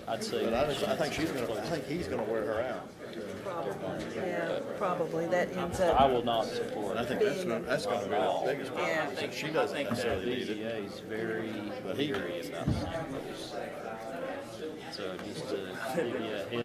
I'd say. But I think he's gonna wear her out. Probably, yeah, probably. That ends I up, will not support And I it. think that's gonna be the biggest problem. Yeah. She doesn't necessarily need it. BZA is very leery about this. So just to give you a head.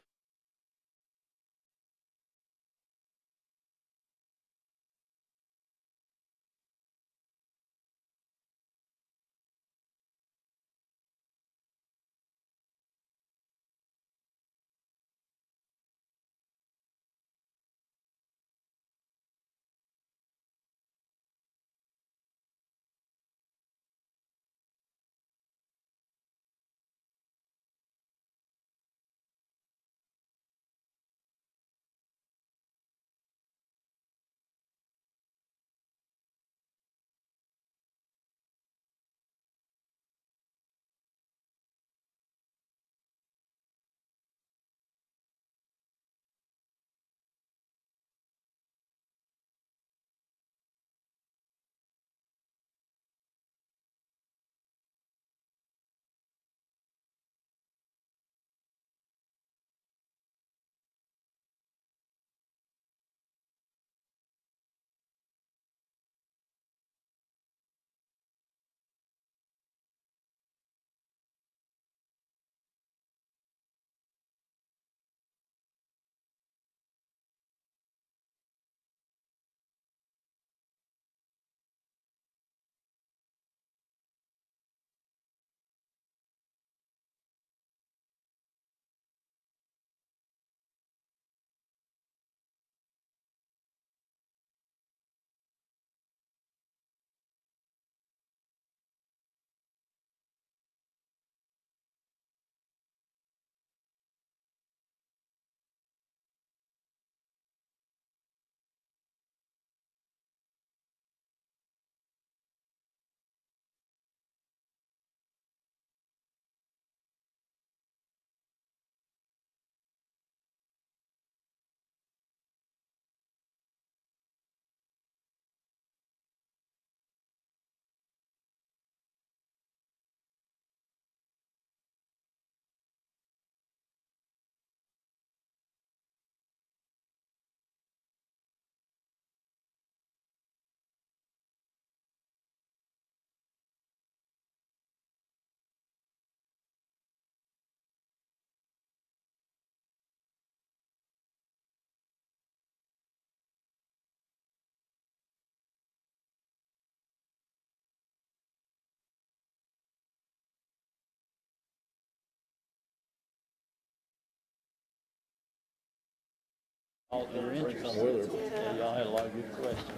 You're interested. Yeah, y'all had a lot of good questions.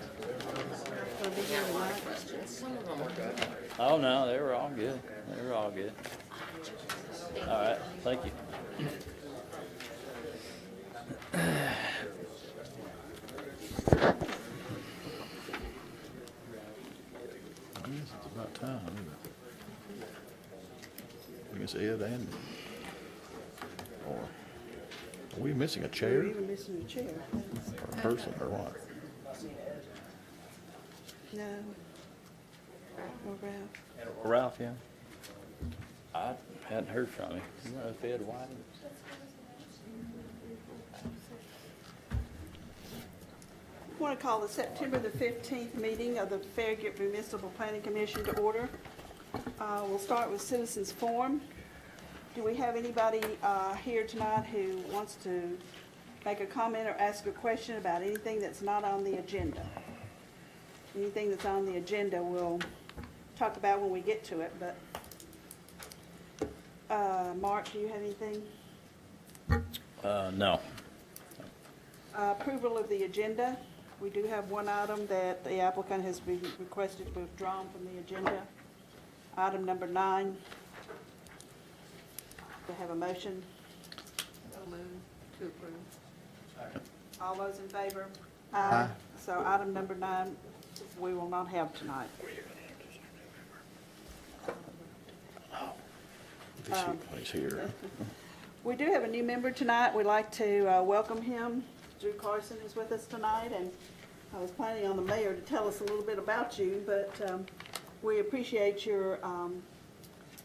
gonna be here tonight. Some of them are good. Oh, no, they were all good. They were all good. All right, thank you. I guess it's about time, isn't it? I guess Ed and, or, are we missing a We're chair even missing a chair. or a person or what? No. Or Ralph. Ralph, yeah? I hadn't heard from him. You know if Ed White? I want to call the September the 15th meeting of the Farragut Municipal Planning Commission to order. We'll start with citizens forum. Do we have anybody here tonight who wants to make a comment or ask a question about anything that's not on the agenda? Anything that's on the agenda we'll talk about when we get to it, but Mark, do you have anything? No. Approval of the agenda. We do have one item that the applicant has been requested withdrawn from the agenda. Item number 9. Do I have a motion? To approve. All those in favor? Aye. So item number 9, we will not have tonight. He's here. We do have a new member tonight. We'd like to welcome him. Drew Carson is with us tonight, and I was planning on the mayor to tell us a little bit about you, but we appreciate your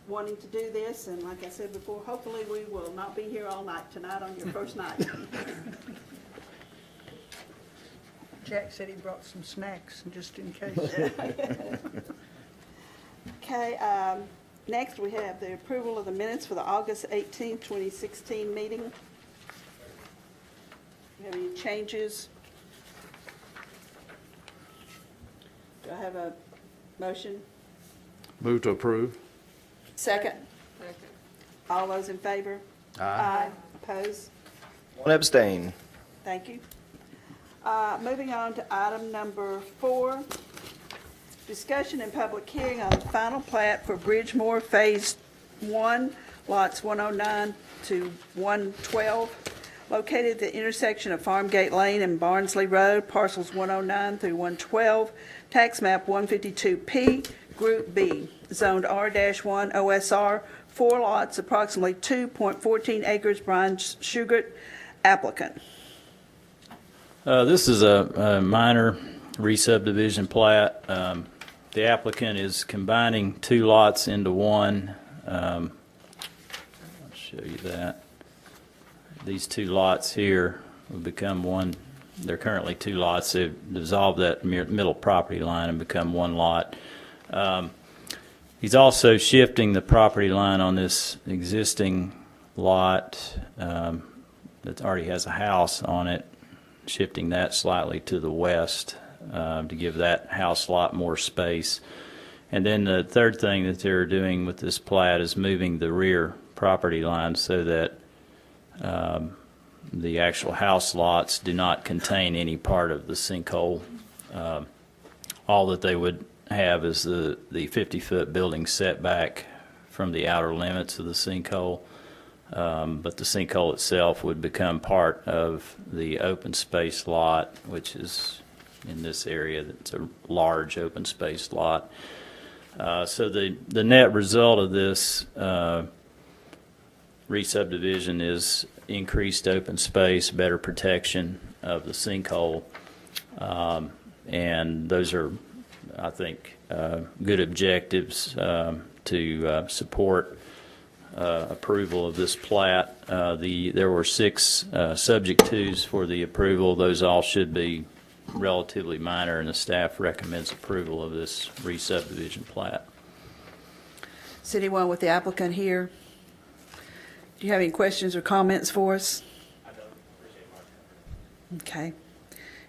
wanting to do this, and like I said before, hopefully we will not be here all night tonight on your first night. Jack said he brought some snacks just in case. Okay, next we have the approval of the minutes for the August 18th, 2016 meeting. Do you have any changes? Do I have a motion? Move to approve. Second? All those in favor? Aye. Opposed? One abstain. Thank you. Moving on to item number 4, discussion and public hearing on the final plat for Bridgemore Phase 1, lots 109 to 112, located at the intersection of Farmgate Lane and Barnsley Road, parcels 109 through 112, tax map 152P, Group B, zoned R-1 OSR, 4 lots, approximately 2.14 acres. Brian Shugart, applicant. This is a minor re-subdivision plat. The applicant is combining 2 lots into one. I'll show you that. These 2 lots here will become one. They're currently 2 lots. They've dissolved that middle property line and become 1 lot. He's also shifting the property line on this existing lot that already has a house on it, shifting that slightly to the west to give that house lot more space. And then the third thing that they're doing with this plat is moving the rear property line so that the actual house lots do not contain any part of the sinkhole. All that they would have is the 50-foot building setback from the outer limits of the sinkhole. But the sinkhole itself would become part of the open space lot, which is in this area. It's a large open space lot. So the net result of this re-subdivision is increased open space, better protection of the sinkhole, and those are, I think, good objectives to support approval of this plat. There were 6 subject tos for the approval. Those all should be relatively minor, and the staff recommends approval of this re-subdivision plat. Is anyone with the applicant here? Do you have any questions or comments for us? I don't appreciate my Okay.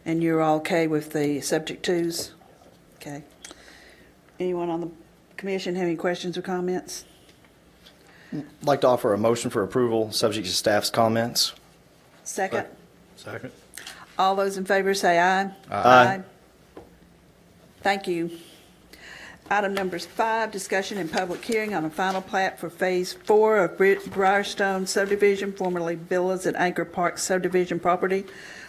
And you're all okay with the subject twos? Okay. Anyone on the commission have any questions or comments? I'd like to offer a motion for approval, subject to staff's comments. Second? Second. All those in favor say aye. Aye. Thank you. Item number 5, discussion and public hearing on a final plat for Phase 4 of Briarstone subdivision, formerly Villas at Anchor Park subdivision property,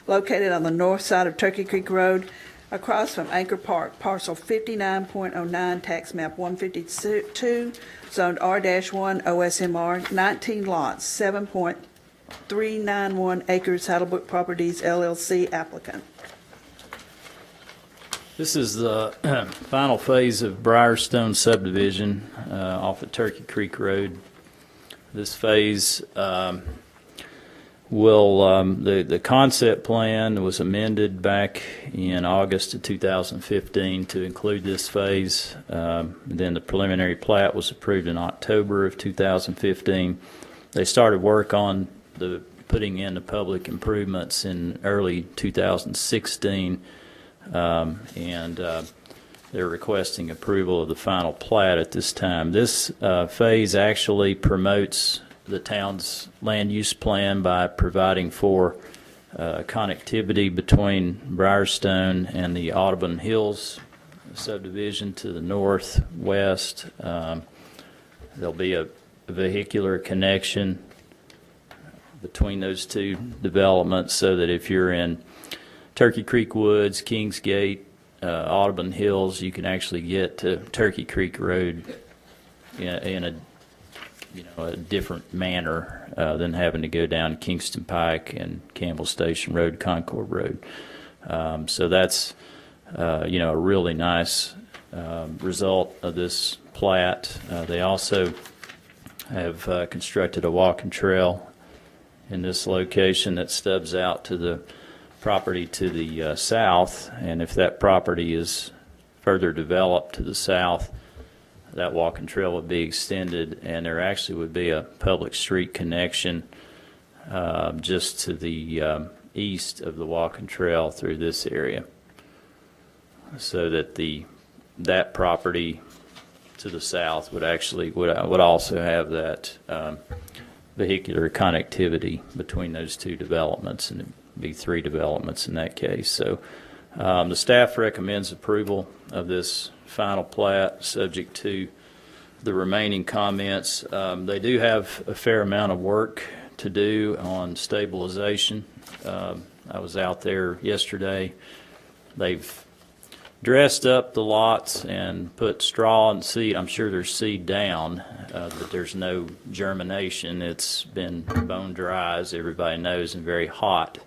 located on the north side of Turkey Creek Road, across from Anchor Park, parcel 59.09, tax map 152, zoned R-1 OSMR, 19 lots, 7.391 acres, Saddlebrook Properties LLC, applicant. This is the final phase of Briarstone subdivision off of Turkey Creek Road. This phase the concept plan was amended back in August of 2015 to include this phase. Then the preliminary plat was approved in October of 2015. They started work on the putting in the public improvements in early 2016, and they're requesting approval of the final plat at this time. This phase actually promotes the town's land use plan by providing for connectivity between Briarstone and the Audubon Hills subdivision to the northwest. There'll be a vehicular connection between those 2 developments, so that if you're in Turkey Creek Woods, Kingsgate, Audubon Hills, you can actually get to Turkey Creek Road in a different manner than having to go down Kingston Pike and Campbell Station Road, Concord Road. So that's a really nice result of this plat. They also have constructed a walking trail in this location that stubs out to the property to the south, and if that property is further developed to the south, that walking trail would be extended, and there actually would be a public street connection just to the east of the walking trail through this area, so that that property to the south would also have that vehicular connectivity between those two developments, and it'd be 3 developments in that case. So the staff recommends approval of this final plat, subject to the remaining comments. They do have a fair amount of work to do on stabilization. I was out there yesterday. They've dressed up the lots and put straw and seed. I'm sure there's seed down, but there's no germination. It's been bone dry, as everybody knows, and very hot.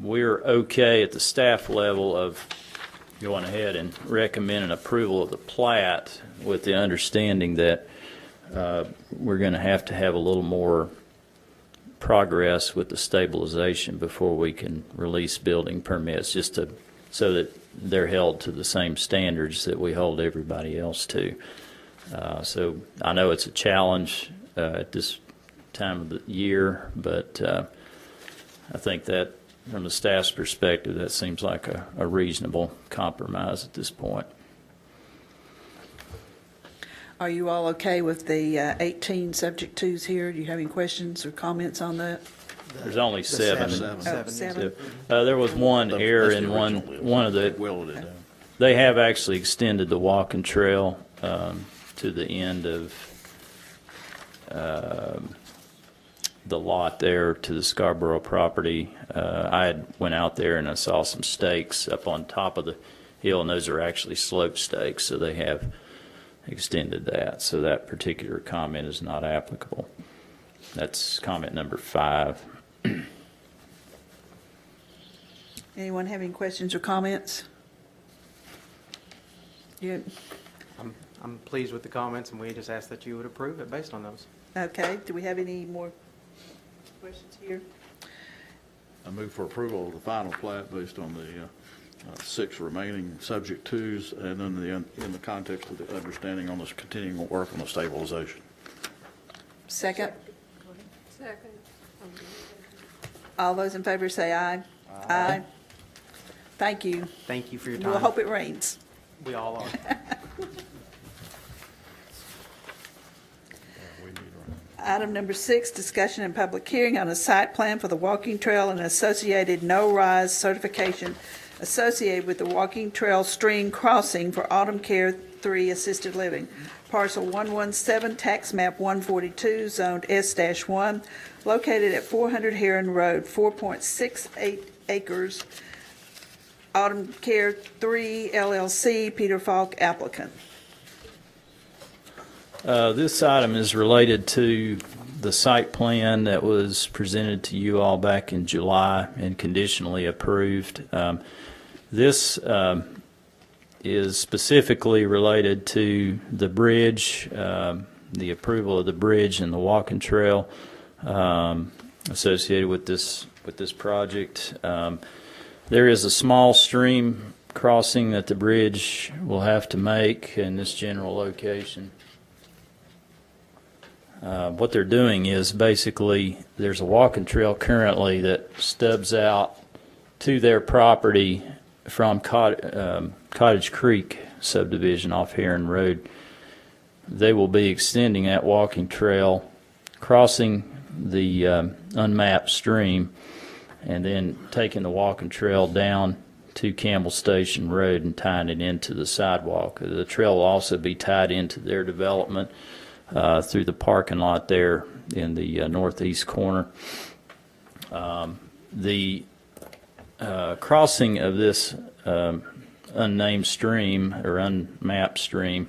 We're okay at the staff level of going ahead and recommending approval of the plat, with the understanding that we're going to have a little more progress with the stabilization before we can release building permits, just so that they're held to the same standards that we hold everybody else to. So I know it's a challenge at this time of the year, but I think that from the staff's perspective, that seems like a reasonable compromise at this point. Are you all okay with the 18 subject twos here? Do you have any questions or comments on that? There's only 7. Oh, 7. There was one error in one of the. They have actually extended the walking trail to the end of the lot there to the Scarborough property. I went out there and I saw some stakes up on top of the hill, and those are actually slope stakes, so they have extended that. So that particular comment is not applicable. That's comment number 5. Anyone have any questions or comments? You, I'm pleased with the comments, and we just ask that you would approve it based on those. okay, do we have any more questions here? I move for approval of the final plat based on the 6 remaining subject twos, and then in the context of the understanding on this continuing work on the stabilization. Second? Second. All those in favor say aye. Aye. Thank you. Thank you for your time. We'll hope it rains. We all are. Item number 6, discussion and public hearing on a site plan for the walking trail and associated no-rise certification associated with the walking trail stream crossing for Autumn Care 3 Assisted Living. Parcel 117, tax map 142, zoned S-1, located at 400 Heron Road, 4.68 acres. Autumn Care 3 LLC, Peter Falk, applicant. This item is related to the site plan that was presented to you all back in July and conditionally approved. This is specifically related to the bridge, the approval of the bridge and the walking trail associated with this project. There is a small stream crossing that the bridge will have to make in this general location. What they're doing is basically there's a walking trail currently that stubs out to their property from Cottage Creek subdivision off Heron Road. They will be extending that walking trail, crossing the unmapped stream, and then taking the walking trail down to Campbell Station Road and tying it into the sidewalk. The trail will also be tied into their development through the parking lot there in the northeast corner. The crossing of this unnamed stream or unmapped stream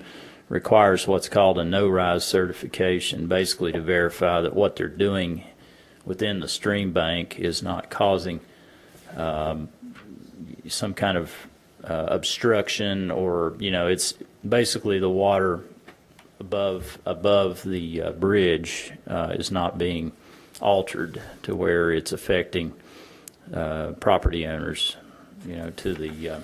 requires what's called a no-rise certification, basically to verify that what they're doing within the stream bank is not causing some kind of obstruction, or it's basically the water above the bridge is not being altered to where it's affecting property owners, to the, in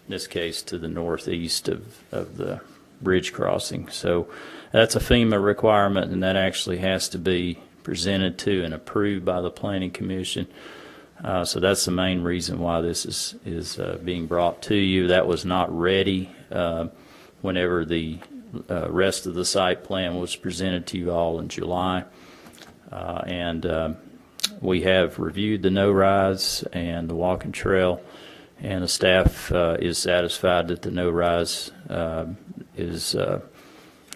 this case, to the northeast of the bridge crossing. So that's a FEMA requirement, and that actually has to be presented to and approved by the Planning Commission. So that's the main reason why this is being brought to you. That was not ready whenever the rest of the site plan was presented to you all in July. And we have reviewed the no-rise and the walking trail, and the staff is satisfied that the no-rise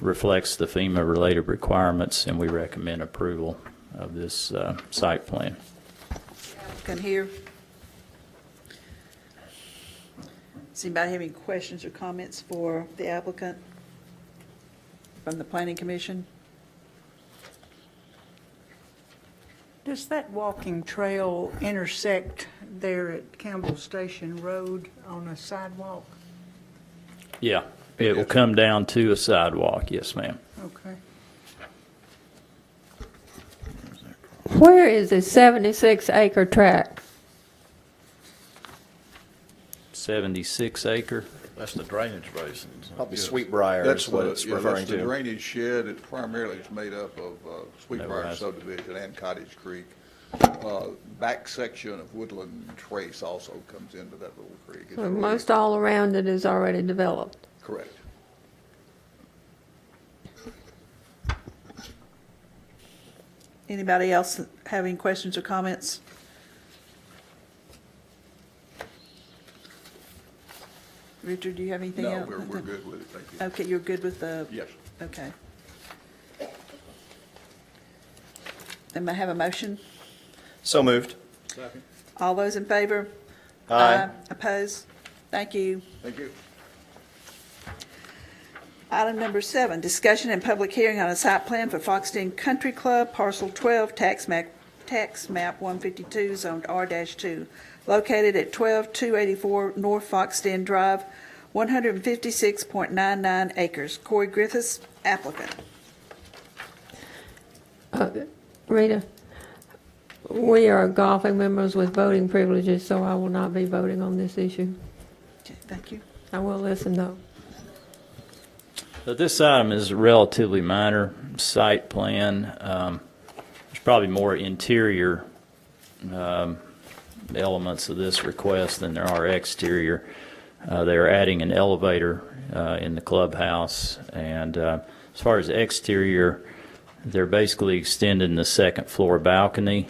reflects the FEMA-related requirements, and we recommend approval of this site plan. Can hear. Does anybody have any questions or comments for the applicant from the Planning Commission? Does that walking trail intersect there at Campbell Station Road on a sidewalk? Yeah, it will come down to a sidewalk, yes, ma'am. Okay. Where is the 76-acre tract? 76 acre. That's the drainage basins. Probably Yes. Sweetbriar That's is what it's referring that's the to. drainage shed. It primarily is made up of Sweetbriar rise. subdivision and Cottage Creek. Back section of Woodland Trace also comes into that little creek. It's So really- most all around it is already developed. Correct. Anybody else have any questions or comments? Richard, do you have anything No, else? we're good with it, thank you. Okay, you're good with the? Yes. Okay. Then may I have a motion? So moved. Second. All those in favor? Aye. Opposed? Thank you. Thank you. Item number 7, discussion and public hearing on a site plan for Foxton Country Club, parcel 12, tax map 152, zoned R-2, located at 12284 North Foxton Drive, 156.99 acres. Corey Griffiths, applicant. Rita, we are golfing members with voting privileges, so I will not be voting on this issue. Okay, thank you. I will listen, though. So this item is a relatively minor site plan. There's probably more interior elements of this request than there are exterior. They're adding an elevator in the clubhouse, and as far as exterior, they're basically extending the second floor balcony,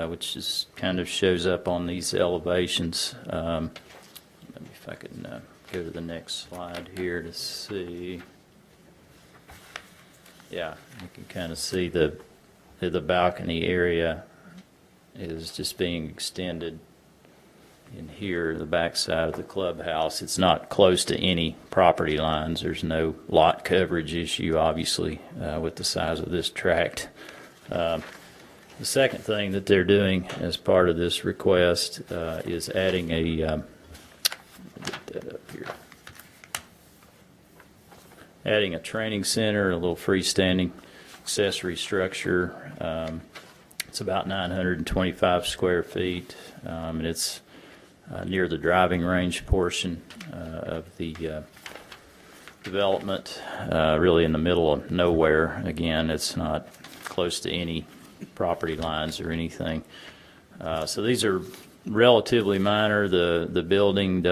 which is kind of shows up on these elevations. Maybe if I can go to the next slide here to see. Yeah, you can kind of see the balcony area is just being extended in here, the backside of the clubhouse. It's not close to any property lines. There's no lot coverage issue, obviously, with the size of this tract. The second thing that they're doing as part of this request is adding a get that up here. Adding a training center, a little freestanding accessory structure. It's about 925 square feet, and it's near the driving range portion of the development, really in the middle of nowhere. Again, it's not close to any property lines or anything. So these are relatively minor. The building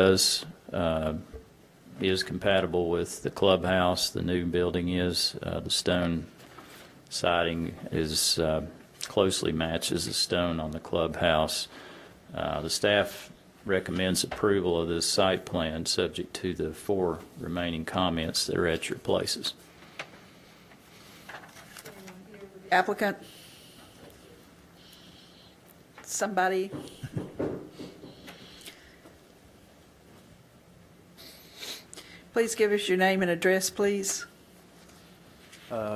is compatible with the clubhouse. The new building is. The stone siding is closely matches the stone on the clubhouse. The staff recommends approval of this site plan subject to the 4 remaining comments that are at your places. Applicant? Somebody? Please give us your name and address, please.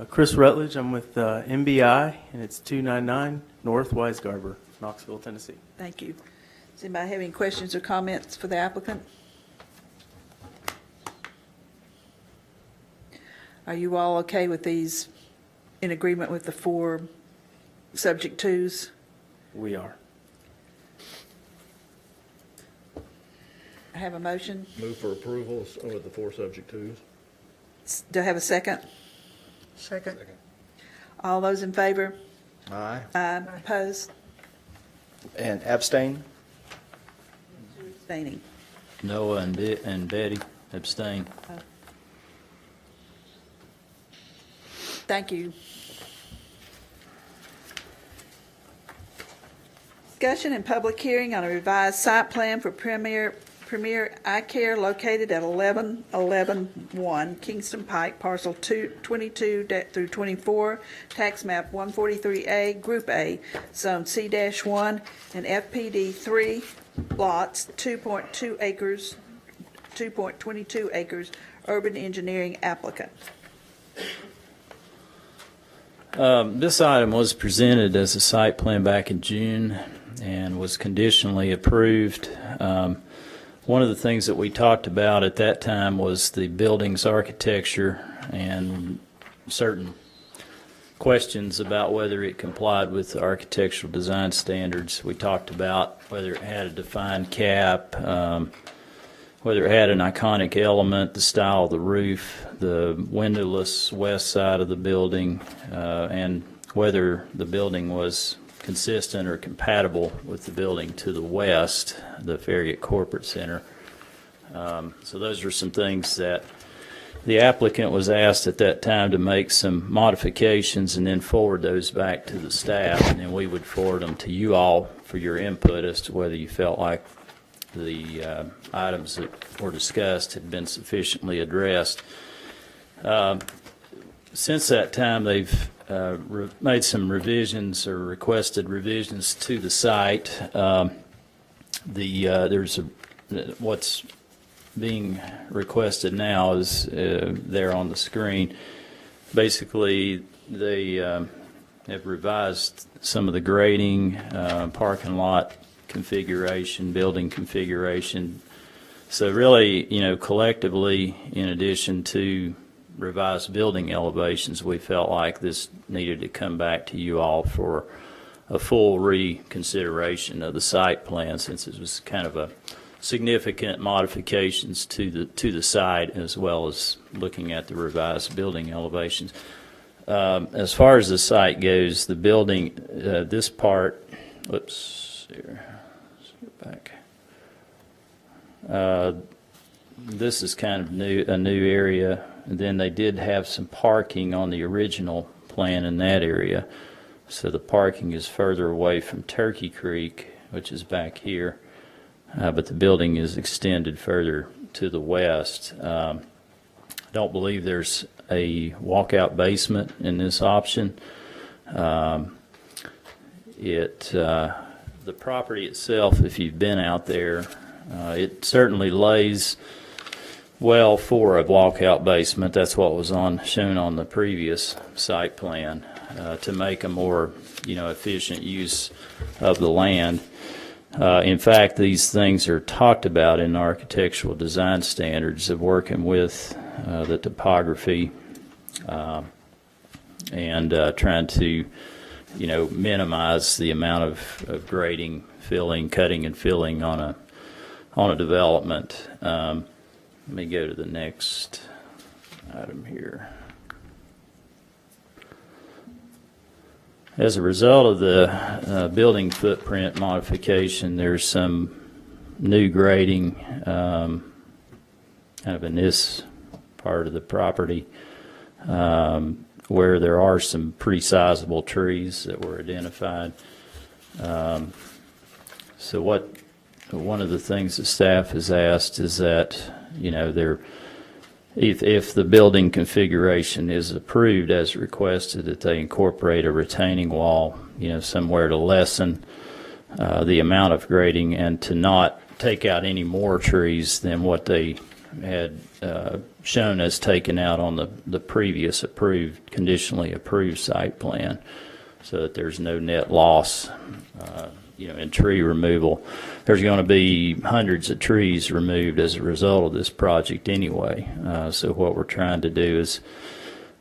Chris Rutledge. I'm with MBI, and it's 299 North Weisgarber, Knoxville, Tennessee. Thank you. Does anybody have any questions or comments for the applicant? Are you all okay with these, in agreement with the 4 subject twos? We are. I have a motion. Move for approval with the 4 subject twos. Do I have a second? Second. All those in favor? Aye. Aye. Opposed? And abstain? Abstaining. Noah and Betty abstain. Thank you. Discussion and public hearing on a revised site plan for Premier Eye Care located at 11111 Kingston Pike, parcel 22 through 24, tax map 143A, Group A, Zone C-1, and FPD 3 lots, 2.2 acres, 2.22 acres, urban engineering applicant. This item was presented as a site plan back in June and was conditionally approved. One of the things that we talked about at that time was the building's architecture and certain questions about whether it complied with the architectural design standards. We talked about whether it had a defined cap, whether it had an iconic element, the style of the roof, the windowless west side of the building, and whether the building was consistent or compatible with the building to the west, the Farragut Corporate Center. So those are some things that the applicant was asked at that time to make some modifications and then forward those back to the staff, and then we would forward them to you all for your input as to whether you felt like the items that were discussed had been sufficiently addressed. Since that time, they've made some revisions or requested revisions to the site. What's being requested now is there on the screen. Basically, they have revised some of the grading, parking lot configuration, building configuration. So really, collectively, in addition to revised building elevations, we felt like this needed to come back to you all for a full reconsideration of the site plan, since it was kind of a significant modifications to the site, as well as looking at the revised building elevations. As far as the site goes, the building, this part, let's go back. This is kind of a new area. And then they did have some parking on the original plan in that area. So the parking is further away from Turkey Creek, which is back here. But the building is extended further to the west. I don't believe there's a walkout basement in this option. The property itself, if you've been out there, it certainly lays well for a walkout basement. That's what was shown on the previous site plan, to make a more efficient use of the land. In fact, these things are talked about in architectural design standards of working with the topography and trying to minimize the amount of grading, filling, cutting and filling on a development. Let me go to the next item here. As a result of the building footprint modification, there's some new grading kind of in this part of the property where there are some pretty sizable trees that were identified. So one of the things the staff has asked is that if the building configuration is approved as requested, that they incorporate a retaining wall, somewhere to lessen the amount of grading and to not take out any more trees than what they had shown as taken out on the previous conditionally approved site plan, so that there's no net loss in tree removal. There's going to be hundreds of trees removed as a result of this project anyway. So what we're trying to do is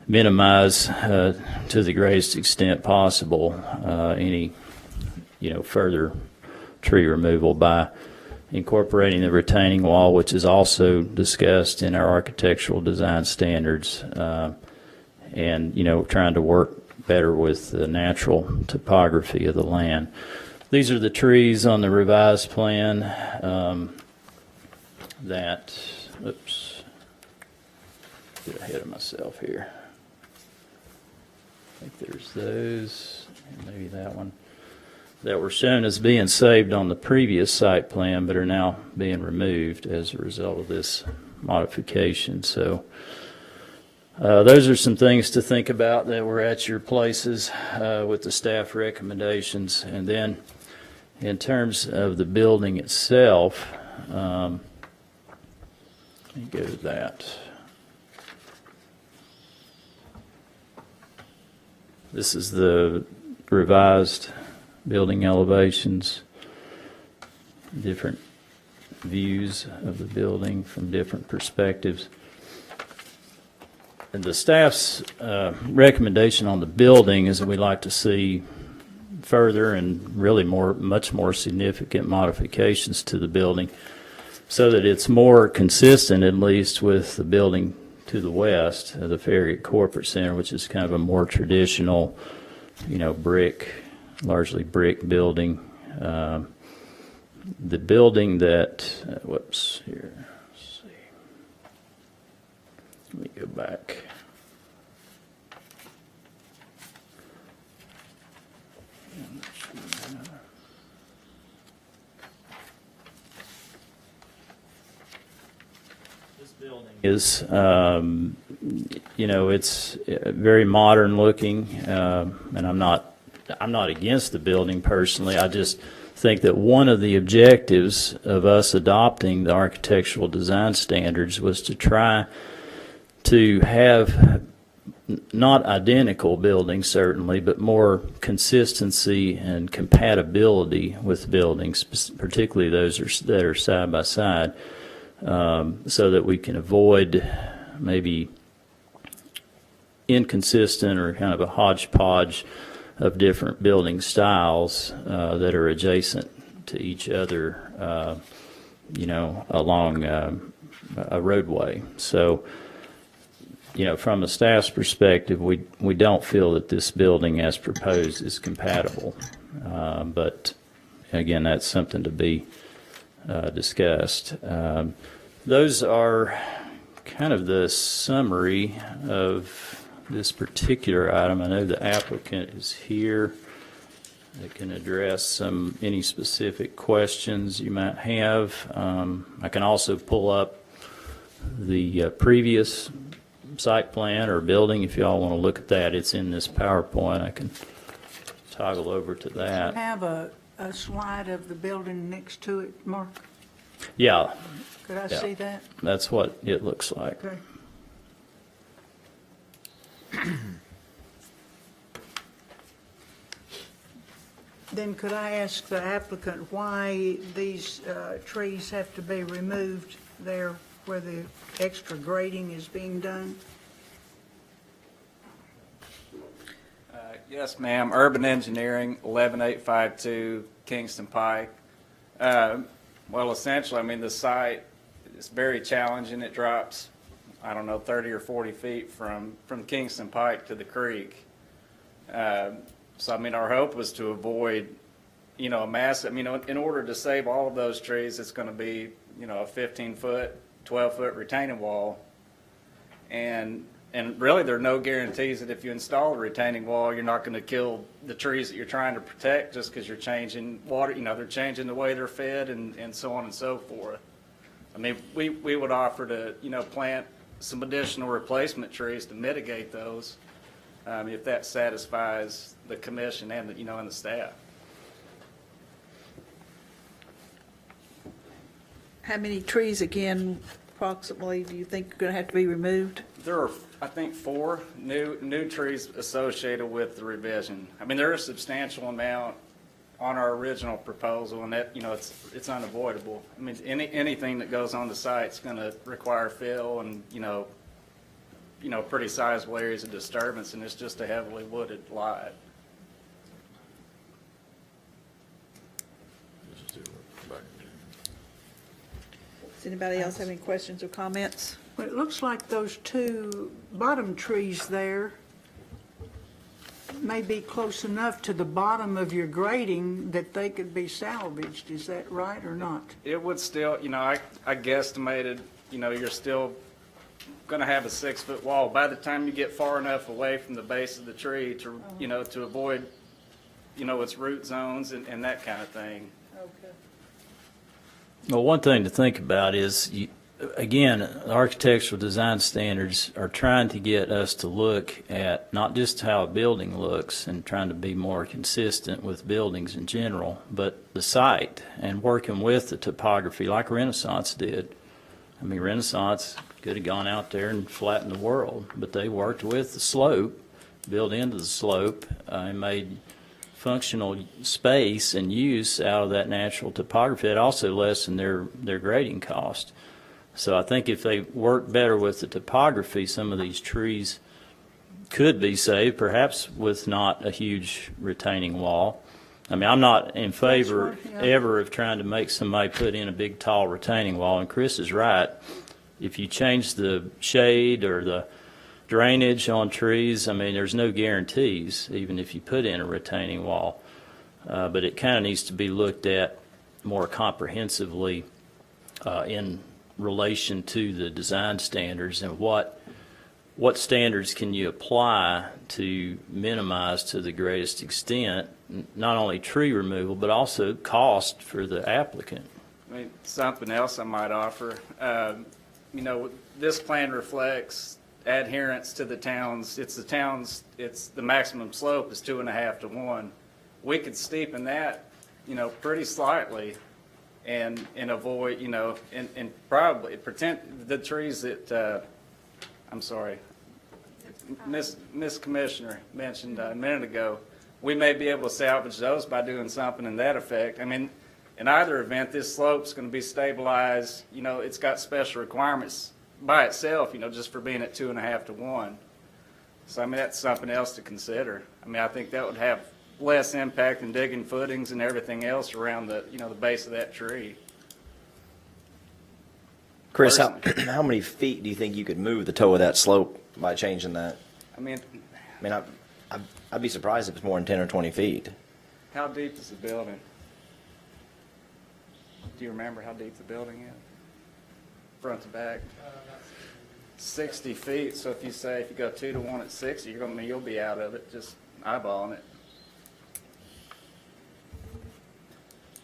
minimize to the greatest extent possible any further tree removal by incorporating the retaining wall, which is also discussed in our architectural design standards, and trying to work better with the natural topography of the land. These are the trees on the revised plan that, oops, get ahead of myself here. I think there's those, and maybe that one, that were shown as being saved on the previous site plan but are now being removed as a result of this modification. So those are some things to think about that were at your places with the staff recommendations. And then in terms of the building itself, let me go to that. This is the revised building elevations, different views of the building from different perspectives. And the staff's recommendation on the building is that we'd like to see further and really much more significant modifications to the building so that it's more consistent, at least, with the building to the west of the Farragut Corporate Center, which is kind of a more traditional, largely brick building. The building that, let's see. Let me go back. This building is, it's very modern looking, and I'm not against the building personally. I just think that one of the objectives of us adopting the architectural design standards was to try to have not identical buildings, certainly, but more consistency and compatibility with buildings, particularly those that are side by side, so that we can avoid maybe inconsistent or kind of a hodgepodge of different building styles that are adjacent to each other, along a roadway. So, from a staff's perspective, we don't feel that this building as proposed is compatible. But again, that's something to be discussed. Those are kind of the summary of this particular item. I know the applicant is here that can address any specific questions you might have. I can also pull up the previous site plan or building if y'all want to look at that. It's in this PowerPoint. I can toggle over to that. Have a slide of the building next to it, Mark? Yeah. Could I see that? That's what it looks like. Okay. Then could I ask the applicant why these trees have to be removed there where the extra grading is being done? Yes, ma'am. Urban Engineering, 11852 Kingston Pike. Well, essentially, the site is very challenging. It drops, 30 or 40 feet from Kingston Pike to the creek. So, our hope was to avoid, a massive, in order to save all of those trees, it's going to be, a 15-foot, 12-foot retaining wall. And really, there are no guarantees that if you install a retaining wall, you're not going to kill the trees that you're trying to protect just because you're changing water, they're changing the way they're fed and so on and so forth. We would offer to, plant some additional replacement trees to mitigate those if that satisfies the commission and the, and the staff. How many trees, again, approximately, do you think are going to have to be removed? There are, I think, 4 new trees associated with the revision. There is a substantial amount on our original proposal, and that, it's unavoidable. Anything that goes on the site is going to require fill and, pretty sizable areas of disturbance, and it's just a heavily wooded lot. Does anybody else have any questions or comments? Well, it looks like those two bottom trees there may be close enough to the bottom of your grading that they could be salvaged. Is that right or not? It would still, I guesstimated, you're still going to have a 6-foot wall. By the time you get far enough away from the base of the tree to, to avoid, its root zones and that kind of thing. Okay. Well, one thing to think about is, again, architectural design standards are trying to get us to look at not just how a building looks and trying to be more consistent with buildings in general, but the site and working with the topography like Renaissance did. I mean, Renaissance could have gone out there and flattened the world, but they worked with the slope, built into the slope, and made functional space and use out of that natural topography. It also lessened their grading cost. So I think if they work better with the topography, some of these trees could be saved, perhaps with not a huge retaining wall. I mean, I'm not in favor ever of trying to make somebody put in a big, tall retaining wall, and Chris is right. If you change the shade or the drainage on trees, I mean, there's no guarantees, even if you put in a retaining wall. But it kind of needs to be looked at more comprehensively in relation to the design standards and what standards can you apply to minimize to the greatest extent not only tree removal but also cost for the applicant. I mean, something else I might offer, this plan reflects adherence to the town's, it's the maximum slope is 2.5 to 1. We could steepen that, pretty slightly and avoid, and probably pretend the trees that, I'm sorry, Miss Commissioner mentioned a minute ago, we may be able to salvage those by doing something in that effect. I mean, in either event, this slope's going to be stabilized. It's got special requirements by itself, just for being at 2.5 to 1. So, I mean, that's something else to consider. I mean, I think that would have less impact than digging footings and everything else around the, the base of that tree. Chris, how many feet do you think you could move the toe of that slope by changing that? I mean, I'd be surprised if it's more than 10 or 20 feet. how deep is the building? Do you remember how deep the building is? Front to back? 60 feet. So if you go 2 to 1 at 60, you'll be out of it, just eyeballing it.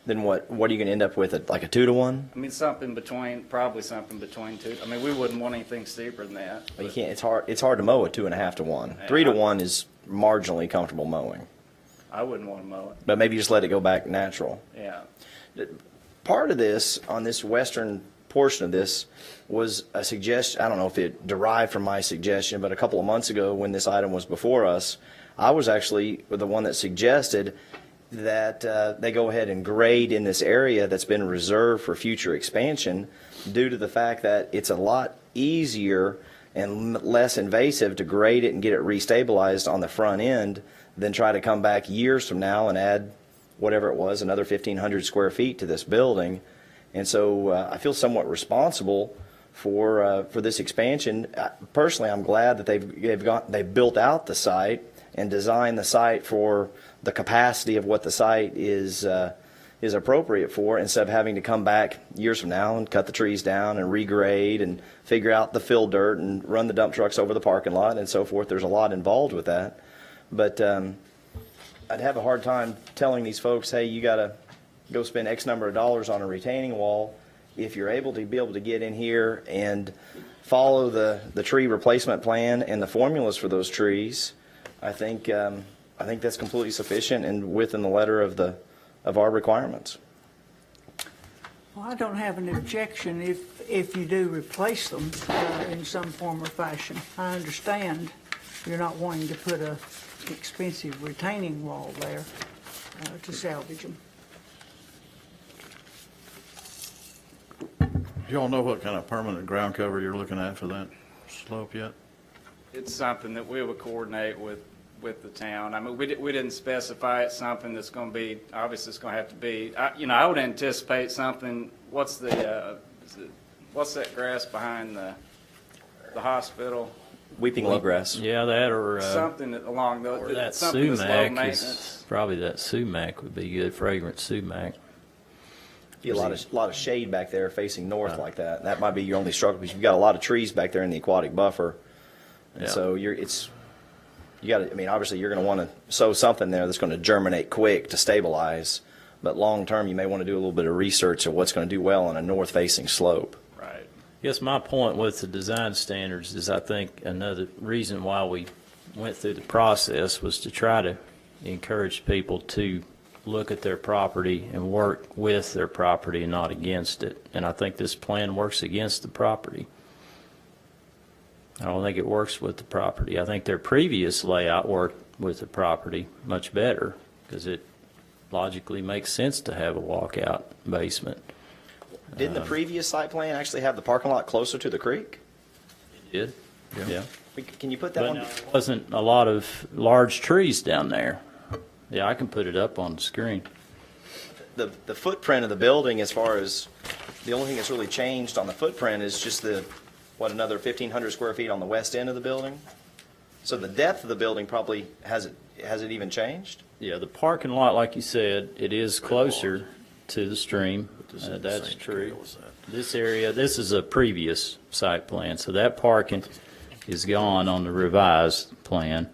Then what are you going to end up with, like a 2 to 1? I mean, probably something between 2. I mean, we wouldn't want anything steeper than that. Well, you can't. It's hard to mow at 2.5 to 1. 3 to 1 is marginally comfortable mowing. I wouldn't want to mow it. But maybe just let it go back natural. Yeah. Part of this, on this western portion of this, was a suggestion. I don't know if it derived from my suggestion, but a couple of months ago when this item was before us, I was actually the one that suggested that they go ahead and grade in this area that's been reserved for future expansion, due to the fact that it's a lot easier and less invasive to grade it and get it restabilized on the front end than try to come back years from now and add whatever it was, another 1,500 square feet to this building. And so I feel somewhat responsible for this expansion. Personally, I'm glad that they've built out the site and designed the site for the capacity of what the site is appropriate for, instead of having to come back years from now and cut the trees down and regrade and figure out the fill dirt and run the dump trucks over the parking lot and so forth. There's a lot involved with that. But I'd have a hard time telling these folks, hey, you got to go spend X number of dollars on a retaining wall if you're able to get in here and follow the tree replacement plan and the formulas for those trees. I think that's completely sufficient and within the letter of our requirements. Well, I don't have an objection if you do replace them in some form or fashion. I understand you're not wanting to put a expensive retaining wall there to salvage them. Do you all know what kind of permanent ground cover you're looking at for that slope yet? it's something that we would coordinate with the town. I mean, we didn't specify it's something that's going to be, obviously it's going to have to be, I would anticipate something, what's that grass behind the hospital? Weeping Low Grass. Yeah, that or Something along those, or that something that's low sumac maintenance. is probably that sumac would be good, fragrant sumac. Get a lot of shade back there facing north like that. That might be your only struggle because you've got a lot of trees back there in the aquatic buffer, and Yeah. so you got to. I mean, obviously you're going to want to sow something there that's going to germinate quick to stabilize, but long term you may want to do a little bit of research of what's going to do well on a north facing slope. Right. Yes, my point with the design standards is I think another reason why we went through the process was to try to encourage people to look at their property and work with their property and not against it. And I think this plan works against the property. I don't think it works with the property. I think their previous layout worked with the property much better because it logically makes sense to have a walkout basement. Didn't the previous site plan actually have the parking lot closer to the creek? It did? Yeah. Can you put that But on? there wasn't a lot of large trees down there. Yeah, I can put it up on the screen. The footprint of the building, as far as the only thing that's really changed on the footprint is just another 1,500 square feet on the west end of the building. So the depth of the building probably has it even changed? Yeah, the parking lot, like you said, it is closer to the stream. This is the That's same true. scale as that. This area, this is a previous site plan, so that parking is gone on the revised plan.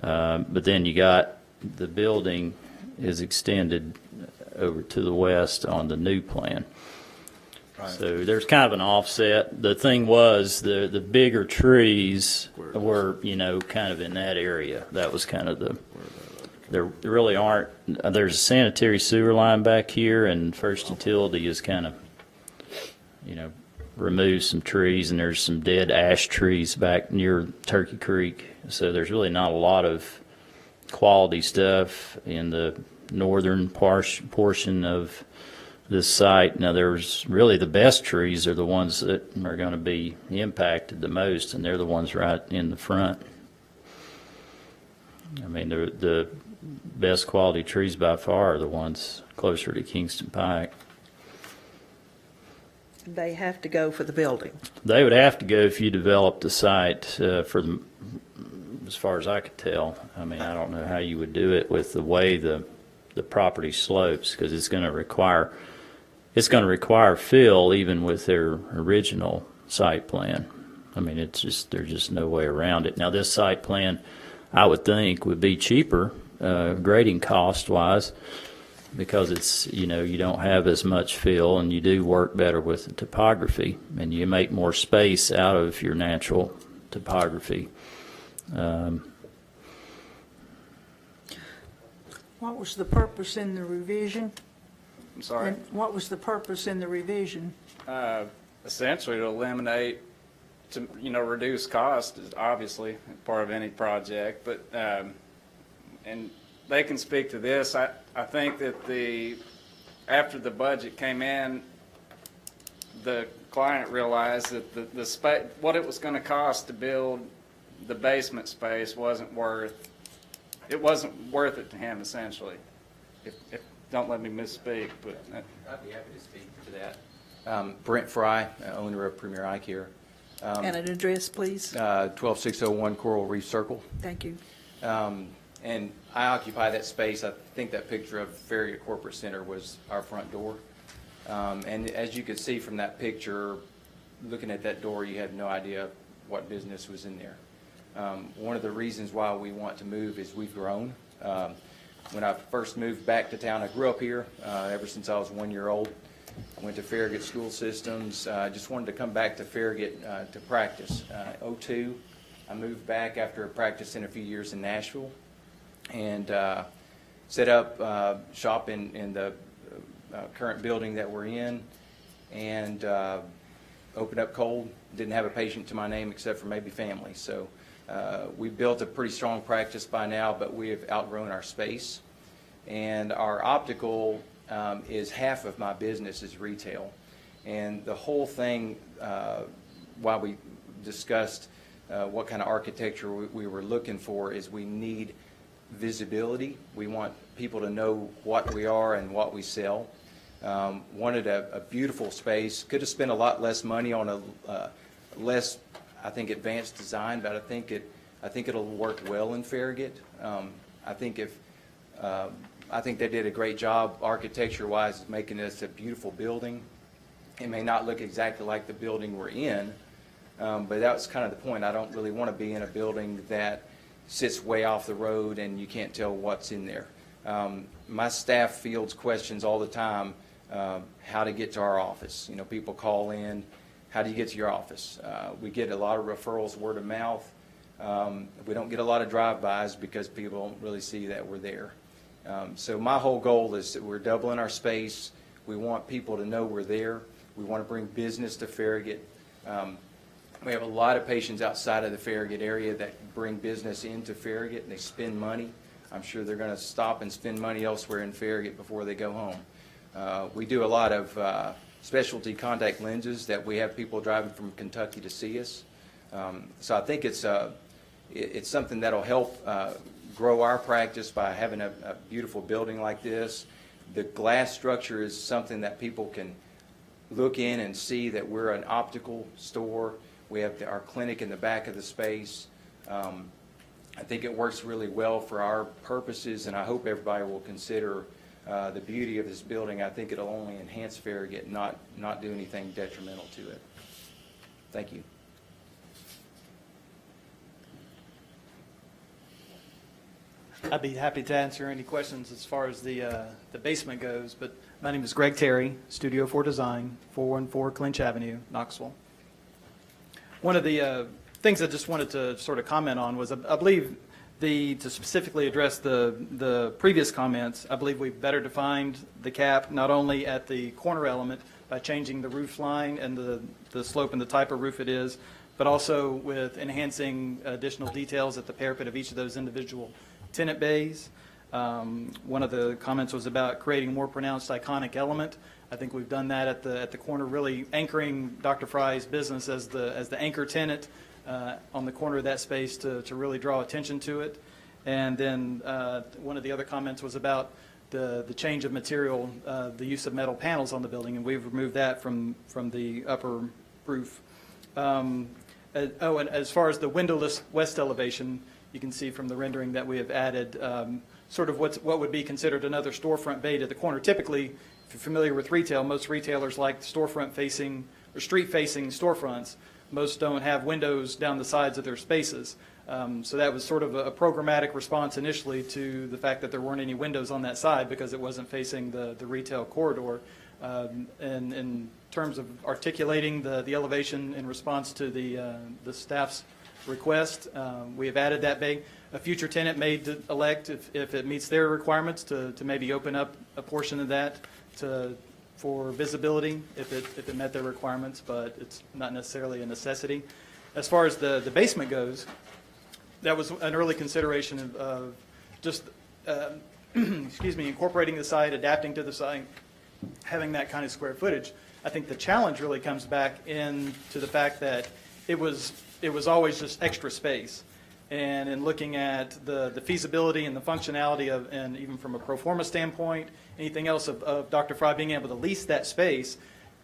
But then you got the building is extended over to the west on the new plan. So there's kind of an offset. The thing was the bigger trees were, kind of in that area. That was kind of there really aren't, there's a sanitary sewer line back here, and First Utility has kind of, removed some trees, and there's some dead ash trees back near Turkey Creek. So there's really not a lot of quality stuff in the northern portion of this site. Now, there's really the best trees are the ones that are going to be impacted the most, and they're the ones right in the front. I mean, the best quality trees by far are the ones closer to Kingston Pike. They have to go for the building. They would have to go if you developed the site as far as I could tell. I mean, I don't know how you would do it with the way the property slopes, because it's going to require fill even with their original site plan. I mean, there's just no way around it. Now, this site plan, I would think, would be cheaper grading cost wise, because it's, you don't have as much fill, and you do work better with the topography, and you make more space out of your natural topography. What was the purpose in the revision? I'm sorry. And what was the purpose in the revision? Essentially to eliminate, to reduce cost is obviously part of any project, but and they can speak to this. I think that after the budget came in, the client realized that the space, what it was going to cost to build the basement space wasn't worth it to him, essentially. If don't let me misspeak, but I'd be happy to speak to that. Brent Fry, owner of Premier Eye Care. And an address, please. 12601 Coral Reef Circle. Thank you. And I occupy that space. I think that picture of Farragut Corporate Center was our front door. And as you could see from that picture, looking at that door, you had no idea what business was in there. One of the reasons why we want to move is we've grown. When I first moved back to town, I grew up here ever since I was 1 year old. I went to Farragut school systems. I just wanted to come back to Farragut to practice. 2002, I moved back after practicing a few years in Nashville, and set up shop in the current building that we're in, and opened up cold. Didn't have a patient to my name except for maybe family. So we built a pretty strong practice by now, but we have outgrown our space. And our optical is half of my business is retail. And the whole thing, while we discussed what kind of architecture we were looking for is we need visibility. We want people to know what we are and what we sell. Wanted a beautiful space. Could have spent a lot less money on a less, I think, advanced design, but I think it'll work well in Farragut. I think they did a great job architecture-wise, making this a beautiful building. It may not look exactly like the building we're in, but that was kind of the point. I don't really want to be in a building that sits way off the road and you can't tell what's in there. My staff fields questions all the time, how to get to our office. You know, people call in, how do you get to your office? We get a lot of referrals word of mouth. We don't get a lot of drive-bys because people don't really see that we're there. So my whole goal is that we're doubling our space. We want people to know we're there. We want to bring business to Farragut. We have a lot of patients outside of the Farragut area that bring business into Farragut and they spend money. I'm sure they're going to stop and spend money elsewhere in Farragut before they go home. We do a lot of specialty contact lenses that we have people driving from Kentucky to see us. So I think it's something that'll help grow our practice by having a beautiful building like this. The glass structure is something that people can look in and see that we're an optical store. We have our clinic in the back of the space. I think it works really well for our purposes, and I hope everybody will consider the beauty of this building. I think it'll only enhance Farragut, not do anything detrimental to it. Thank you. I'd be happy to answer any questions as far as the basement goes, but my name is Greg Terry, Studio 4 Design, 414 Clinch Avenue, Knoxville. One of the things I just wanted to sort of comment on was I believe to specifically address the previous comments, I believe we've better defined the cap not only at the corner element by changing the roof line and the slope and the type of roof it is, but also with enhancing additional details at the parapet of each of those individual tenant bays. One of the comments was about creating a more pronounced iconic element. I think we've done that at the corner, really anchoring Dr. Fry's business as the anchor tenant on the corner of that space to really draw attention to it. And then one of the other comments was about the change of material, the use of metal panels on the building, and we've removed that from the upper roof. And as far as the windowless west elevation, you can see from the rendering that we have added sort of what would be considered another storefront bay to the corner. Typically, if you're familiar with retail, most retailers like storefront facing or street facing storefronts. Most don't have windows down the sides of their spaces. So that was sort of a programmatic response initially to the fact that there weren't any windows on that side because it wasn't facing the retail corridor. And in terms of articulating the elevation in response to the staff's request, we have added that bay. A future tenant may elect, if it meets their requirements, to maybe open up a portion of that for visibility if it met their requirements, but it's not necessarily a necessity. As far as the basement goes, that was an early consideration of just excuse me, incorporating the site, adapting to the site, having that kind of square footage. I think the challenge really comes back into the fact that it was always just extra space. And in looking at the feasibility and the functionality of, and even from a pro forma standpoint, anything else of Dr. Fry being able to lease that space,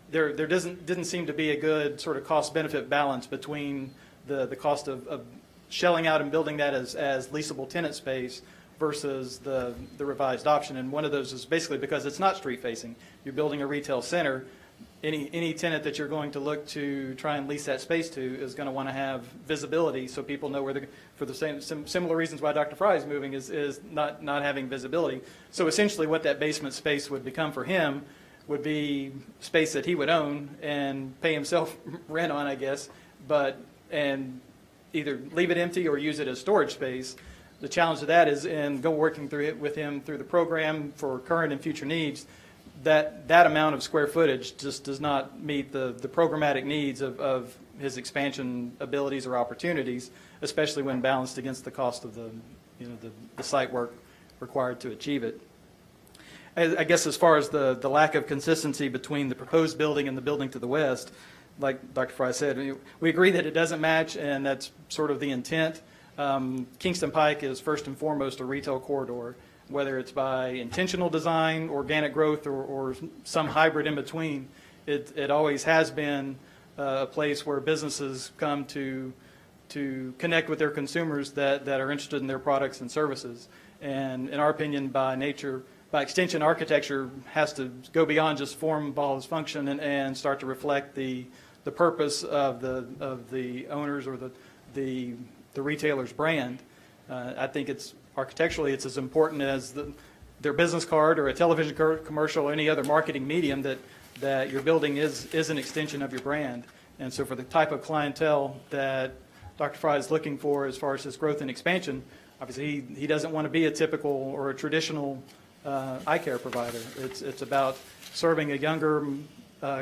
there didn't seem to be a good sort of cost-benefit balance between the cost of shelling out and building that as leasable tenant space versus the revised option. And one of those is basically because it's not street-facing. You're building a retail center. Any tenant that you're going to look to try and lease that space to is going to want to have visibility so people know where they're, for the similar reasons why Dr. Fry is moving is not having visibility. So essentially what that basement space would become for him would be space that he would own and pay himself rent on, I guess, and either leave it empty or use it as storage space. The challenge of that is in working through it with him through the program for current and future needs, that amount of square footage just does not meet the programmatic needs of his expansion abilities or opportunities, especially when balanced against the cost of the site work required to achieve it. I guess as far as the lack of consistency between the proposed building and the building to the west, like Dr. Fry said, we agree that it doesn't match, and that's sort of the intent. Kingston Pike is first and foremost a retail corridor, whether it's by intentional design, organic growth, or some hybrid in between. It always has been a place where businesses come to connect with their consumers that are interested in their products and services. And in our opinion, by extension, architecture has to go beyond just form, follows function, and start to reflect the purpose of the owners or the retailer's brand. I think architecturally it's as important as their business card or a television commercial or any other marketing medium that your building is an extension of your brand. And so for the type of clientele that Dr. Fry is looking for as far as his growth and expansion, obviously he doesn't want to be a typical or a traditional eye care provider. It's about serving a younger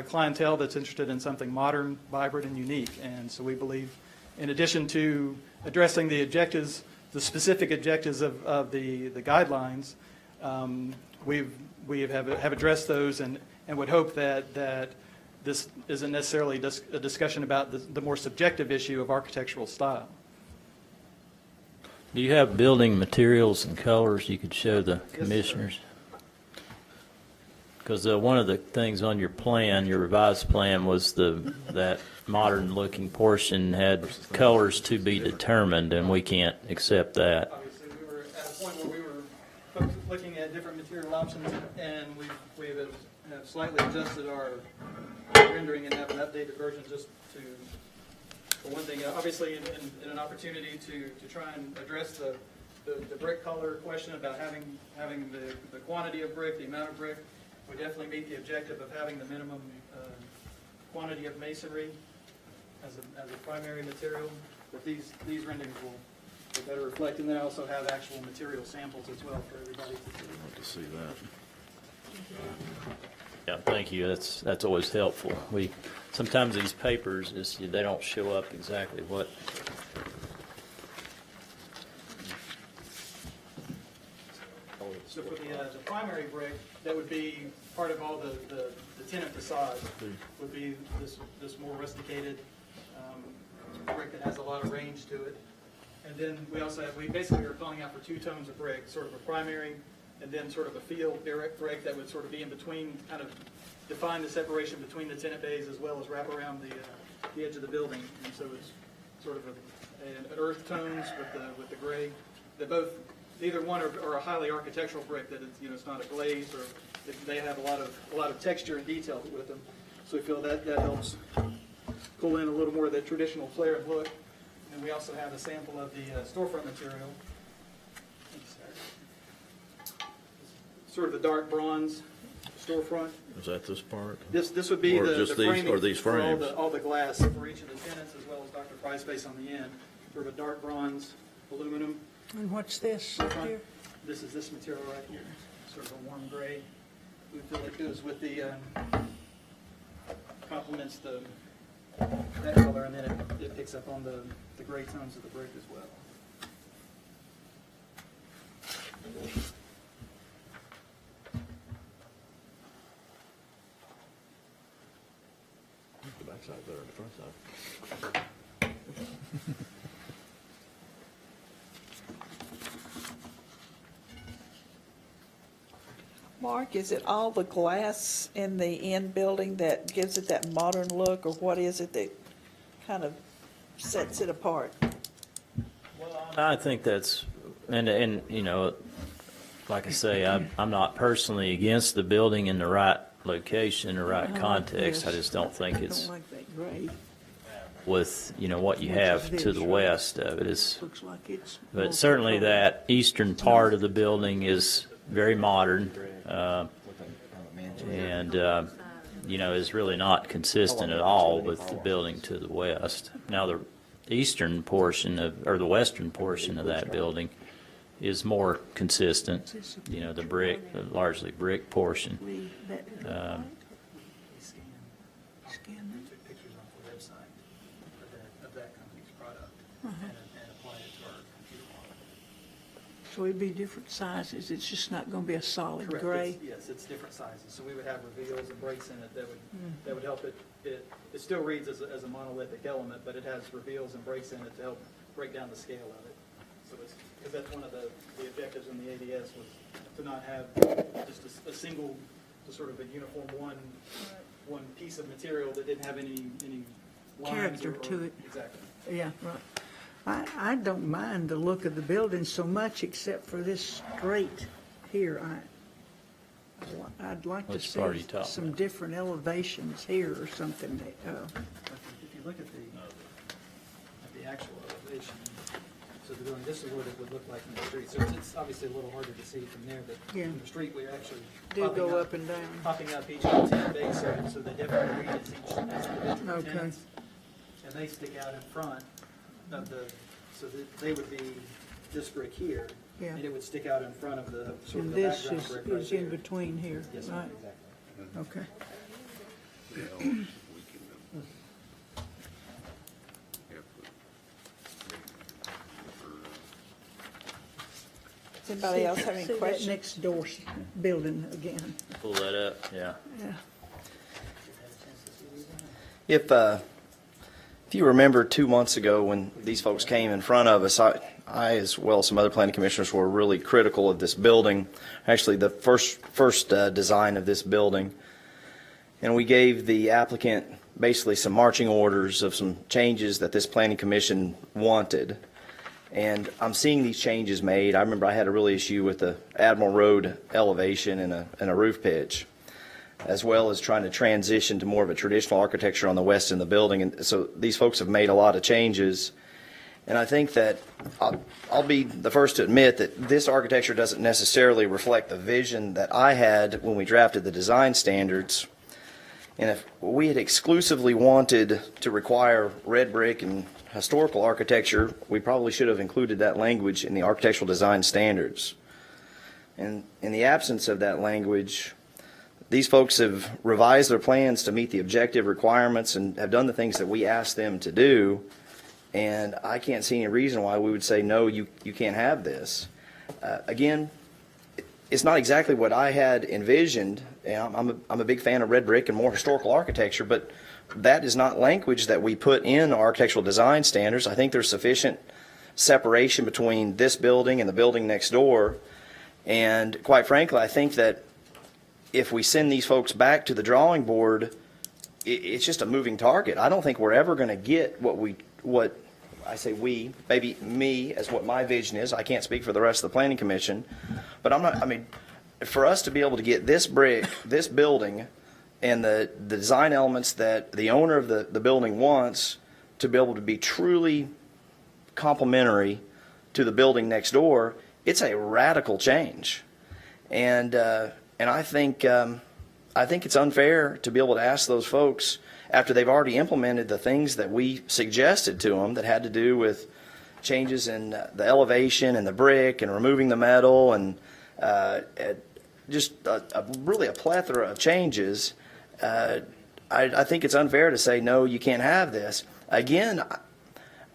clientele that's interested in something modern, vibrant, and unique. And so we believe, in addition to addressing the objectives, the specific objectives of the guidelines, we have addressed those and would hope that this isn't necessarily a discussion about the more subjective issue of architectural style. Do you have building materials and colors you could show the commissioners? Because one of the things on your plan, your revised plan, was that modern-looking portion had colors to be determined, and we can't accept that. Obviously, we were at a point where we were looking at different material options, and we have slightly adjusted our rendering and have an updated version just to, for one thing, obviously in an opportunity to try and address the brick color question about having the quantity of brick, the amount of brick. We definitely meet the objective of having the minimum quantity of masonry as a primary material, but these renderings will better reflect. And then I also have actual material samples as well for everybody To see that. Yeah, thank you. That's always helpful. Sometimes these papers, they don't show up exactly what. So for the primary brick, that would be part of all the tenant facade, would be this more rusticated brick that has a lot of range to it. And then we basically are calling out for two tones of brick, sort of a primary and then sort of a field brick that would sort of be in between, kind of define the separation between the tenant bays as well as wrap around the edge of the building. And so it's sort of an earth tones with the gray. Either one are a highly architectural brick that it's not a glaze, or they have a lot of texture and detail with them. So we feel that helps pull in a little more of that traditional flair and look. And we also have a sample of the storefront material. Sort of the dark bronze storefront. Is that this part? This would be Or the just these- framing or these for frames? all the glass for each of the tenants, as well as Dr. Fry's space on the end. Sort of a dark bronze aluminum. And what's this here? This is this material right here, sort of a warm gray. We feel it goes with the, complements that color, and then it picks up on the gray tones of the brick as well. The backside better than the front side. Mark, is it all the glass in the end building that gives it that modern look, or what is it that kind of sets it apart? I think that's, and like I say, I'm not personally against the building in the right location, the right context. I just don't think it's I don't like that gray. with what you have to the west of it is. Looks like it's. But certainly that eastern part of the building is very modern, and is really not consistent at all with the building to the west. Now the eastern portion or the western portion of that building is more consistent. The brick, the largely brick portion. Took pictures off the website of that company's product and applied it to our computer model. So it'd be different sizes. It's just not going to be a solid Correct. gray. Yes, it's different sizes. So we would have reveals and breaks in it that would help it. It still reads as a monolithic element, but it has reveals and breaks in it to help break down the scale of it. So it's, because that's one of the objectives in the ADS was to not have just a single, sort of a uniform one piece of material that didn't have any lines Character to it. Exactly. Yeah, right. I don't mind the look of the building so much, except for this straight here. I'd like to Which part are you see talking some different elevations here or something. If you look at the actual elevation, so the building, this is what it would look like in the street. So it's obviously a little harder to see from there, but Yeah. from the street, we're actually Do go up and down. popping up each tenant base, so they definitely read as each individual Okay. tenants. And they stick out in front of so that they would be this brick here. Yeah. And it would stick out in front of the, sort of And the this background brick right is in there. between here, Yes, right? ma'am, exactly. Okay. Does anybody else have any See that questions? next door building again. Pull that up, yeah. Yeah. If you remember 2 months ago when these folks came in front of us, I as well as some other planning commissioners were really critical of this building, actually the first design of this building. And we gave the applicant basically some marching orders of some changes that this planning commission wanted. And I'm seeing these changes made. I remember I had a real issue with the Admiral Road elevation and a roof pitch, as well as trying to transition to more of a traditional architecture on the west in the building. And so these folks have made a lot of changes. And I think that I'll be the first to admit that this architecture doesn't necessarily reflect the vision that I had when we drafted the design standards. And if we had exclusively wanted to require red brick and historical architecture, we probably should have included that language in the architectural design standards. And in the absence of that language, these folks have revised their plans to meet the objective requirements and have done the things that we asked them to do. And I can't see any reason why we would say, no, you can't have this. Again, it's not exactly what I had envisioned. I'm a big fan of red brick and more historical architecture, but that is not language that we put in architectural design standards. I think there's sufficient separation between this building and the building next door. And quite frankly, I think that if we send these folks back to the drawing board, it's just a moving target. I don't think we're ever going to get what I say we, maybe me, as what my vision is. I can't speak for the rest of the planning commission, but for us to be able to get this brick, this building, and the design elements that the owner of the building wants to be able to be truly complementary to the building next door, it's a radical change. And I think it's unfair to be able to ask those folks, after they've already implemented the things that we suggested to them that had to do with changes in the elevation and the brick and removing the metal and just really a plethora of changes. I think it's unfair to say, no, you can't have this. Again,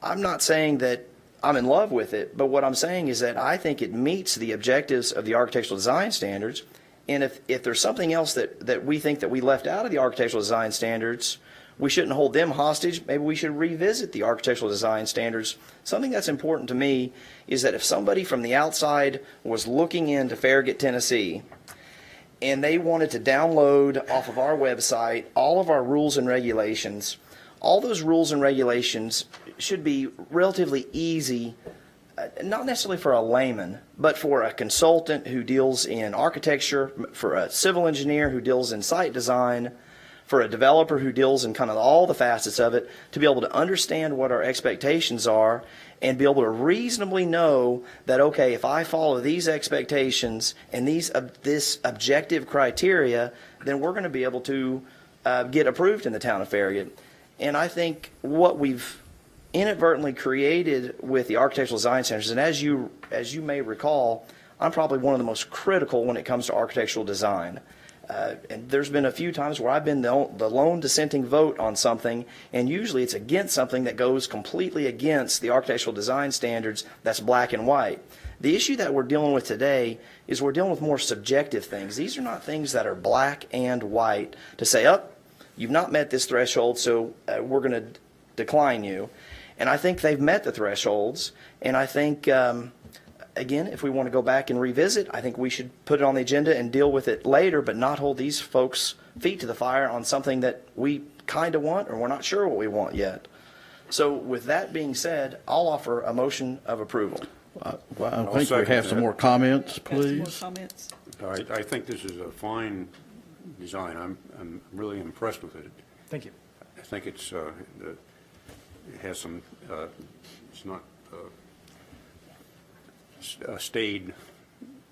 I'm not saying that I'm in love with it, but what I'm saying is that I think it meets the objectives of the architectural design standards. And if there's something else that we think that we left out of the architectural design standards, we shouldn't hold them hostage. Maybe we should revisit the architectural design standards. Something that's important to me is that if somebody from the outside was looking into Farragut, Tennessee, and they wanted to download off of our website all of our rules and regulations, all those rules and regulations should be relatively easy, not necessarily for a layman, but for a consultant who deals in architecture, for a civil engineer who deals in site design, for a developer who deals in kind of all the facets of it, to be able to understand what our expectations are and be able to reasonably know that, okay, if I follow these expectations and this objective criteria, then we're going to be able to get approved in the town of Farragut. And I think what we've inadvertently created with the architectural design standards, and as you may recall, I'm probably one of the most critical when it comes to architectural design. And there's been a few times where I've been the lone dissenting vote on something, and usually it's against something that goes completely against the architectural design standards that's black and white. The issue that we're dealing with today is we're dealing with more subjective things. These are not things that are black and white to say, oh, you've not met this threshold, so we're going to decline you. And I think they've met the thresholds. And I think, again, if we want to go back and revisit, I think we should put it on the agenda and deal with it later, but not hold these folks' feet to the fire on something that we kind of want or we're not sure what we want yet. So with that being said, I'll offer a motion of approval. I think we have some more comments, Got some more please. comments? I think this is a fine design. I'm really impressed with it. Thank you. I think it has some, it's not a staid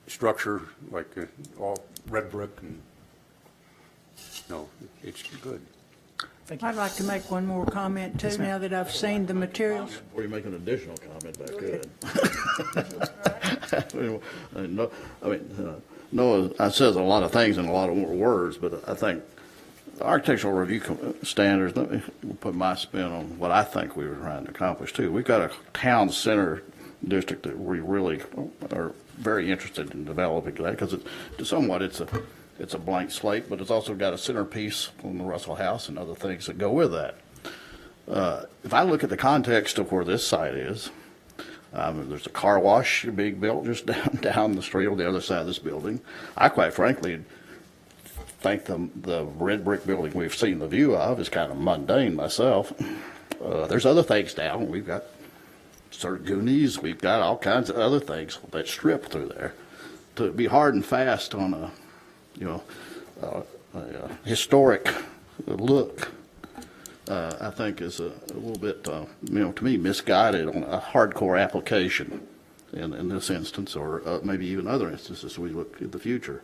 structure like all red brick, and no, it's good. Thank you. I'd like to make one more comment too, now that I've seen the materials. Before you make an additional comment, that's good. No, I mean, Noah says a lot of things in a lot of more words, but I think the architectural review standards, let me put my spin on what I think we were trying to accomplish too. We've got a town center district that we really are very interested in developing that, because somewhat it's a blank slate, but it's also got a centerpiece on the Russell House and other things that go with that. If I look at the context of where this site is, there's a car wash being built just down the street on the other side of this building. I quite frankly think the red brick building we've seen the view of is kind of mundane myself. There's other things down. We've got Goonies, we've got all kinds of other things that strip through there. To be hard and fast on a historic look, I think is a little bit, to me, misguided on a hardcore application in this instance, or maybe even other instances as we look at the future.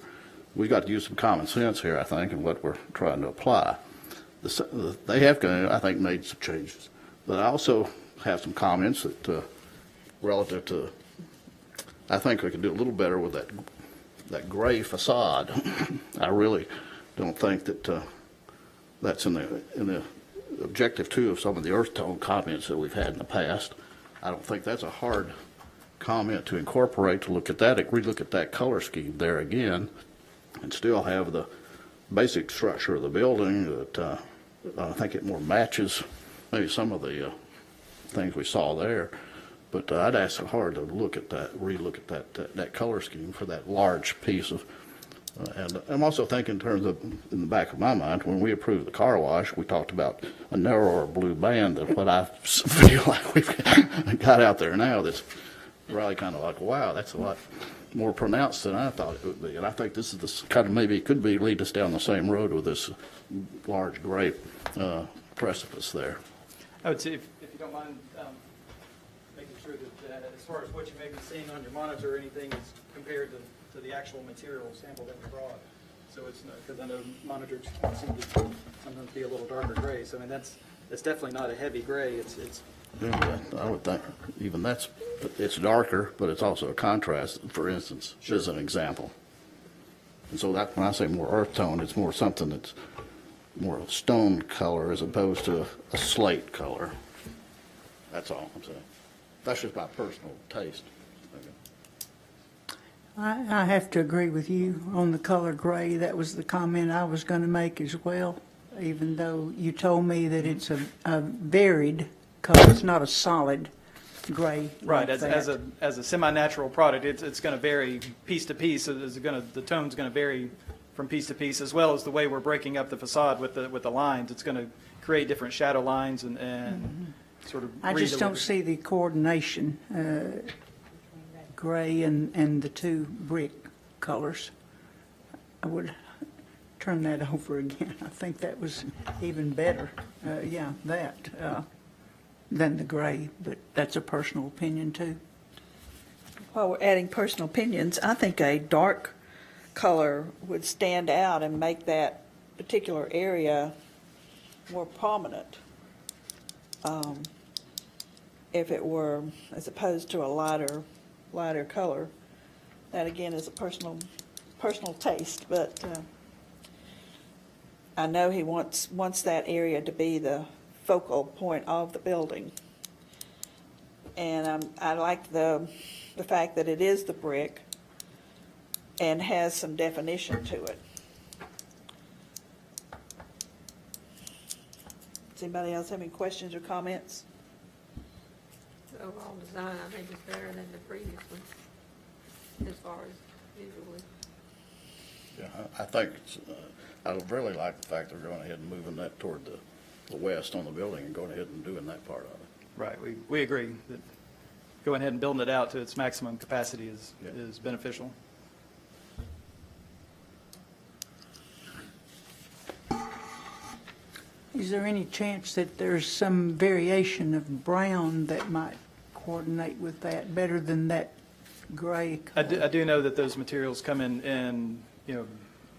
We've got to use some common sense here, I think, in what we're trying to apply. They have, I think, made some changes, but I also have some comments that relative to, I think we could do a little better with that gray facade. I really don't think that that's in the objective two of some of the earth tone comments that we've had in the past. I don't think that's a hard comment to incorporate, to look at that, relook at that color scheme there again, and still have the basic structure of the building that I think it more matches maybe some of the things we saw there. But I'd ask hard to look at that, relook at that color scheme for that large piece of. And I'm also thinking in terms of, in the back of my mind, when we approved the car wash, we talked about a narrower blue band than what I feel like we've got out there now. That's really kind of like, wow, that's a lot more pronounced than I thought it would be. And I think this is the kind of, maybe it could be lead us down the same road with this large gray precipice there. I would say, if you don't mind, making sure that as far as what you may be seeing on your monitor or anything is compared to the actual material sample that we brought. So it's not, because I know monitors seem to sometimes be a little darker gray. So I mean, that's definitely not a heavy gray. It's Yeah, I would think even it's darker, but it's also a contrast, for instance, as an example. And so that, when I say more earth tone, it's more something that's more a stone color as opposed to a slate color. That's all I'm saying. That's just my personal taste. I have to agree with you on the color gray. That was the comment I was going to make as well, even though you told me that it's a varied color. It's not a solid gray. right. Like As that. a semi-natural product, it's going to vary piece to piece. So the tone's going to vary from piece to piece, as well as the way we're breaking up the facade with the lines. It's going to create different shadow lines and sort of. I just don't see the coordination, gray and the two brick colors. I would turn that over again. I think that was even better. Than the gray, but that's a personal opinion too. While we're adding personal opinions, I think a dark color would stand out and make that particular area more prominent. If it were, as opposed to a lighter color. That again is a personal taste, but I know he wants that area to be the focal point of the building. And I like the the fact that it is the brick and has some definition to it. Does anybody else have any questions or comments? The overall design, I think, is better than the previous one, as far as visually. Yeah, I think it's, I really like the fact they're going ahead and moving that toward the west on the building and going ahead and doing that part of it. Right, we agree that going ahead and building it out to its maximum capacity Yeah. is beneficial. Is there any chance that there's some variation of brown that might coordinate with that better than that gray I color? do know that those materials come in,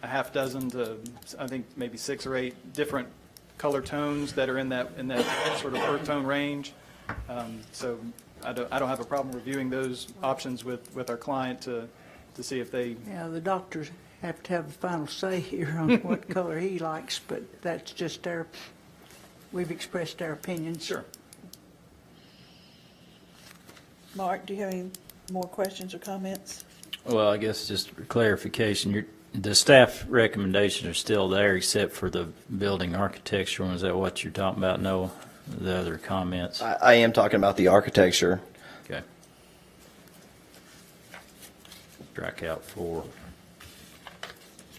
a half dozen to, I think, maybe 6 or 8 different color tones that are in that sort of earth tone range. So I don't have a problem reviewing those options with our client to see if they, Yeah, the doctors have to have the final say here on what color he likes, but that's just we've expressed our opinions. sure. Mark, do you have any more questions or comments? Well, I guess just for clarification, the staff recommendations are still there except for the building architecture one. Is that what you're talking about, Noah? The other comments? I am talking about the architecture. Okay. Strike out 4.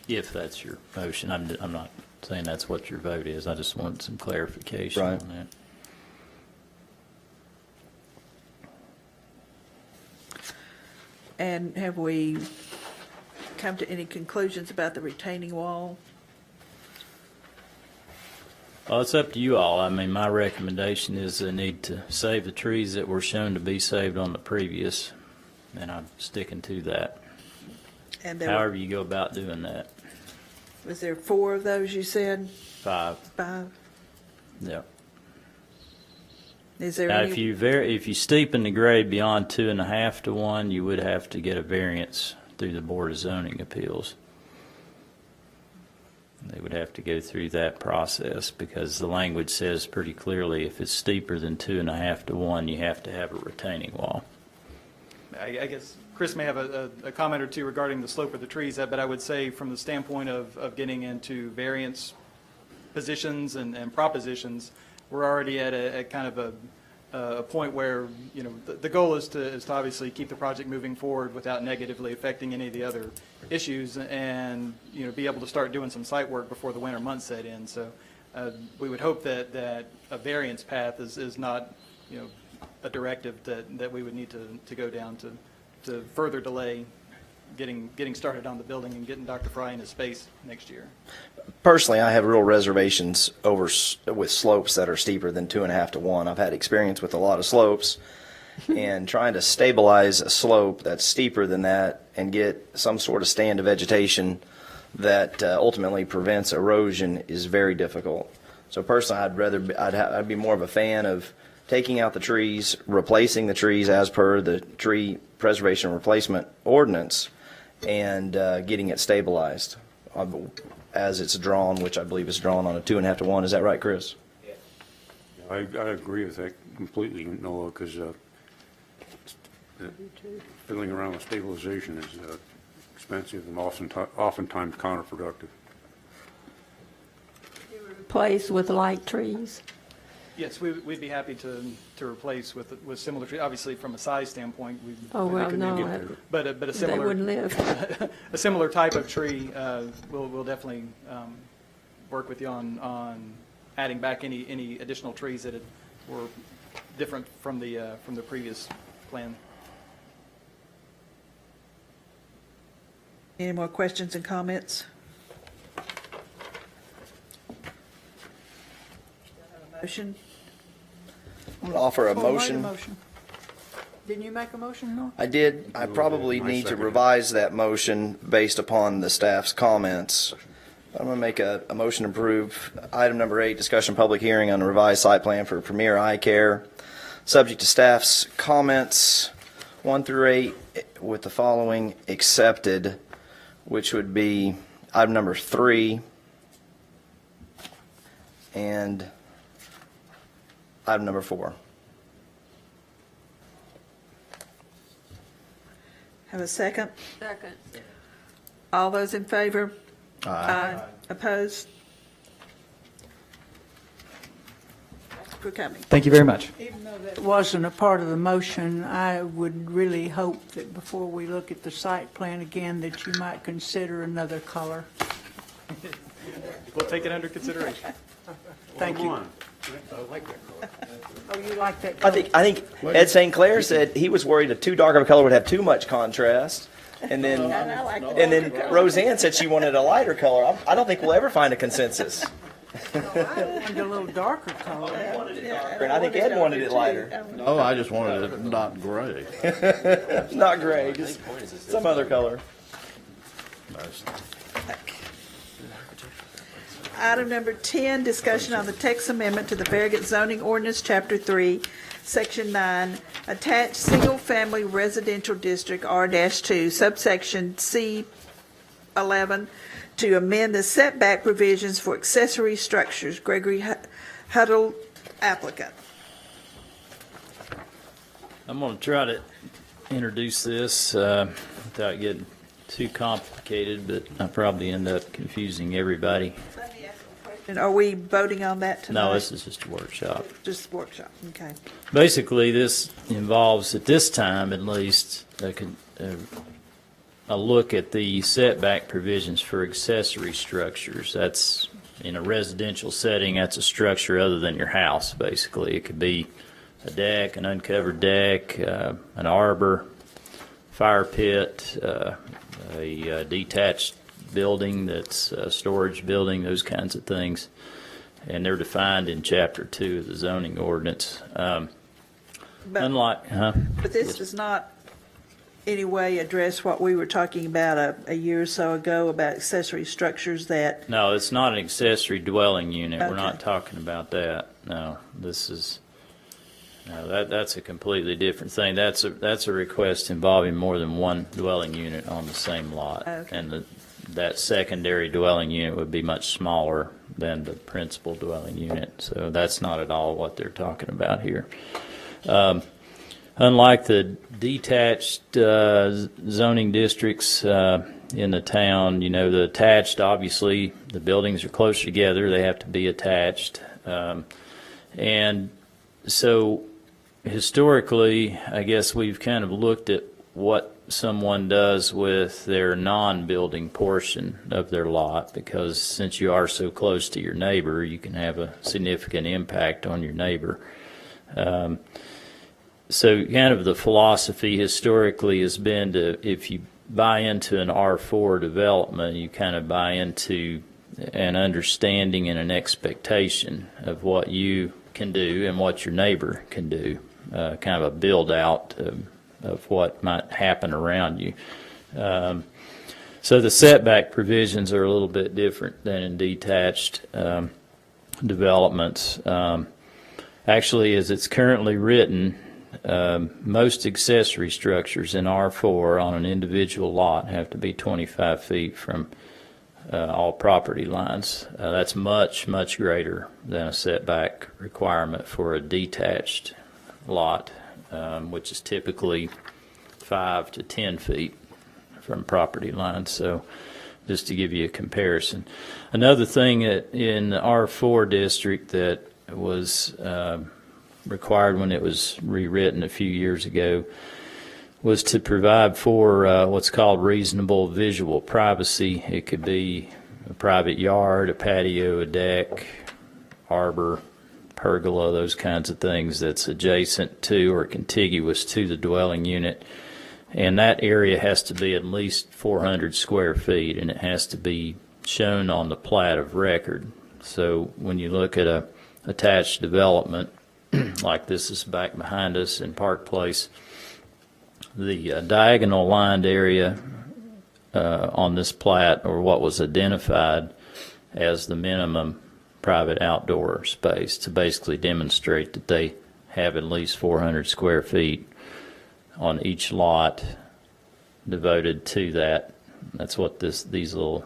If that's your motion. I'm not saying that's what your vote is. I just want some clarification Right. on that. And have we come to any conclusions about the retaining wall? Well, it's up to you all. I mean, my recommendation is they need to save the trees that were shown to be saved on the previous, and I'm sticking to that. And there However you go about doing that. was there 4 of those you said? 5. 5? Yeah. Is there Now, any? if you steepen the grade beyond 2.5 to 1, you would have to get a variance through the Board of Zoning Appeals. They would have to go through that process because the language says pretty clearly if it's steeper than 2.5 to 1, you have to have a retaining wall. I guess Chris may have a comment or two regarding the slope of the trees, but I would say from the standpoint of getting into variance positions and propositions, we're already at a kind of a point where, the goal is to obviously keep the project moving forward without negatively affecting any of the other issues and, be able to start doing some site work before the winter months set in. So we would hope that a variance path is not, a directive that we would need to go down to further delay getting started on the building and getting Dr. Fry in his space next year. Personally, I have real reservations with slopes that are steeper than 2.5 to 1. I've had experience with a lot of slopes, and trying to stabilize a slope that's steeper than that and get some sort of stand of vegetation that ultimately prevents erosion is very difficult. So personally, I'd be more of a fan of taking out the trees, replacing the trees as per the tree preservation replacement ordinance, and getting it stabilized as it's drawn, which I believe is drawn on a 2.5 to 1. Is that right, Chris? I agree with that completely, Noah, because fiddling around with stabilization is expensive and oftentimes counterproductive. Replace with light trees. Yes, we'd be happy to replace with similar trees. Obviously, from a size standpoint, we. Oh, well, couldn't no, do- But a they similar. wouldn't live. A similar type of tree, we'll definitely work with you on adding back any additional trees that were different from the previous plan. Any more questions and comments? Motion? I'm going to offer a Who made motion. Didn't you make a motion, no? I did. I probably I need to second it. revise that motion based upon the staff's comments. I'm going to make a motion to approve item number 8, discussion public hearing on the revised site plan for Premier Eye Care, subject to staff's comments 1 through 8, with the following accepted, which would be item number 3 and item number 4. Have a second? Second. All those in favor? Aye. Opposed? For coming. Thank you very much. Even though that wasn't a part of the motion, I would really hope that before we look at the site plan again, that you might consider another color. We'll take it under consideration. Thank you. Oh, you like that I color? think Ed St. Clair said he was worried a too dark of a color would have too much contrast. And then, Roseanne said she wanted a lighter color. I don't think we'll ever find a consensus. I wanted a little darker color. And I think Ed wanted it lighter. No, I just wanted it not gray. Not gray, just some other color. Item number 10, discussion on the text amendment to the Farragut zoning ordinance, Chapter 3, Section 9, attached single-family residential district R-2, subsection C11, to amend the setback provisions for accessory structures. Gregory Huddle, applicant. I'm going to try to introduce this without getting too complicated, but I probably end up confusing everybody. And are we voting on that tonight? No, this is just a workshop. Just a workshop, okay. Basically, this involves, at this time at least, a look at the setback provisions for accessory structures. That's, in a residential setting, that's a structure other than your house, basically. It could be a deck, an uncovered deck, an arbor, fire pit, a detached building that's a storage building, those kinds of things. And they're defined in Chapter 2 of the zoning ordinance. But But this does not any way address what we were talking about a year or so ago about accessory structures that, No, it's not an accessory dwelling unit. We're Okay. not talking about that. No, this is, no, that's a completely different thing. That's a request involving more than one dwelling unit on the same lot. Okay. And that secondary dwelling unit would be much smaller than the principal dwelling unit. So that's not at all what they're talking about here. Unlike the detached zoning districts in the town, you know, the attached, obviously, the buildings are closer together. They have to be attached. And so historically, I guess we've kind of looked at what someone does with their non-building portion of their lot, because since you are so close to your neighbor, you can have a significant impact on your neighbor. So kind of the philosophy historically has been to, if you buy into an R4 development, you kind of buy into an understanding and an expectation of what you can do and what your neighbor can do, kind of a build out of what might happen around you. So the setback provisions are a little bit different than in detached developments. Actually, as it's currently written, most accessory structures in R4 on an individual lot have to be 25 feet from all property lines. That's much, much greater than a setback requirement for a detached lot, which is typically 5 to 10 feet from property lines. So just to give you a comparison. Another thing that in the R4 district that was required when it was rewritten a few years ago was to provide for what's called reasonable visual privacy. It could be a private yard, a patio, a deck, arbor, pergola, those kinds of things that's adjacent to or contiguous to the dwelling unit. And that area has to be at least 400 square feet, and it has to be shown on the plat of record. So when you look at a attached development, like this is back behind us in Park Place, the diagonal lined area on this plat, or what was identified as the minimum private outdoor space, to basically demonstrate that they have at least 400 square feet on each lot devoted to that. That's what these little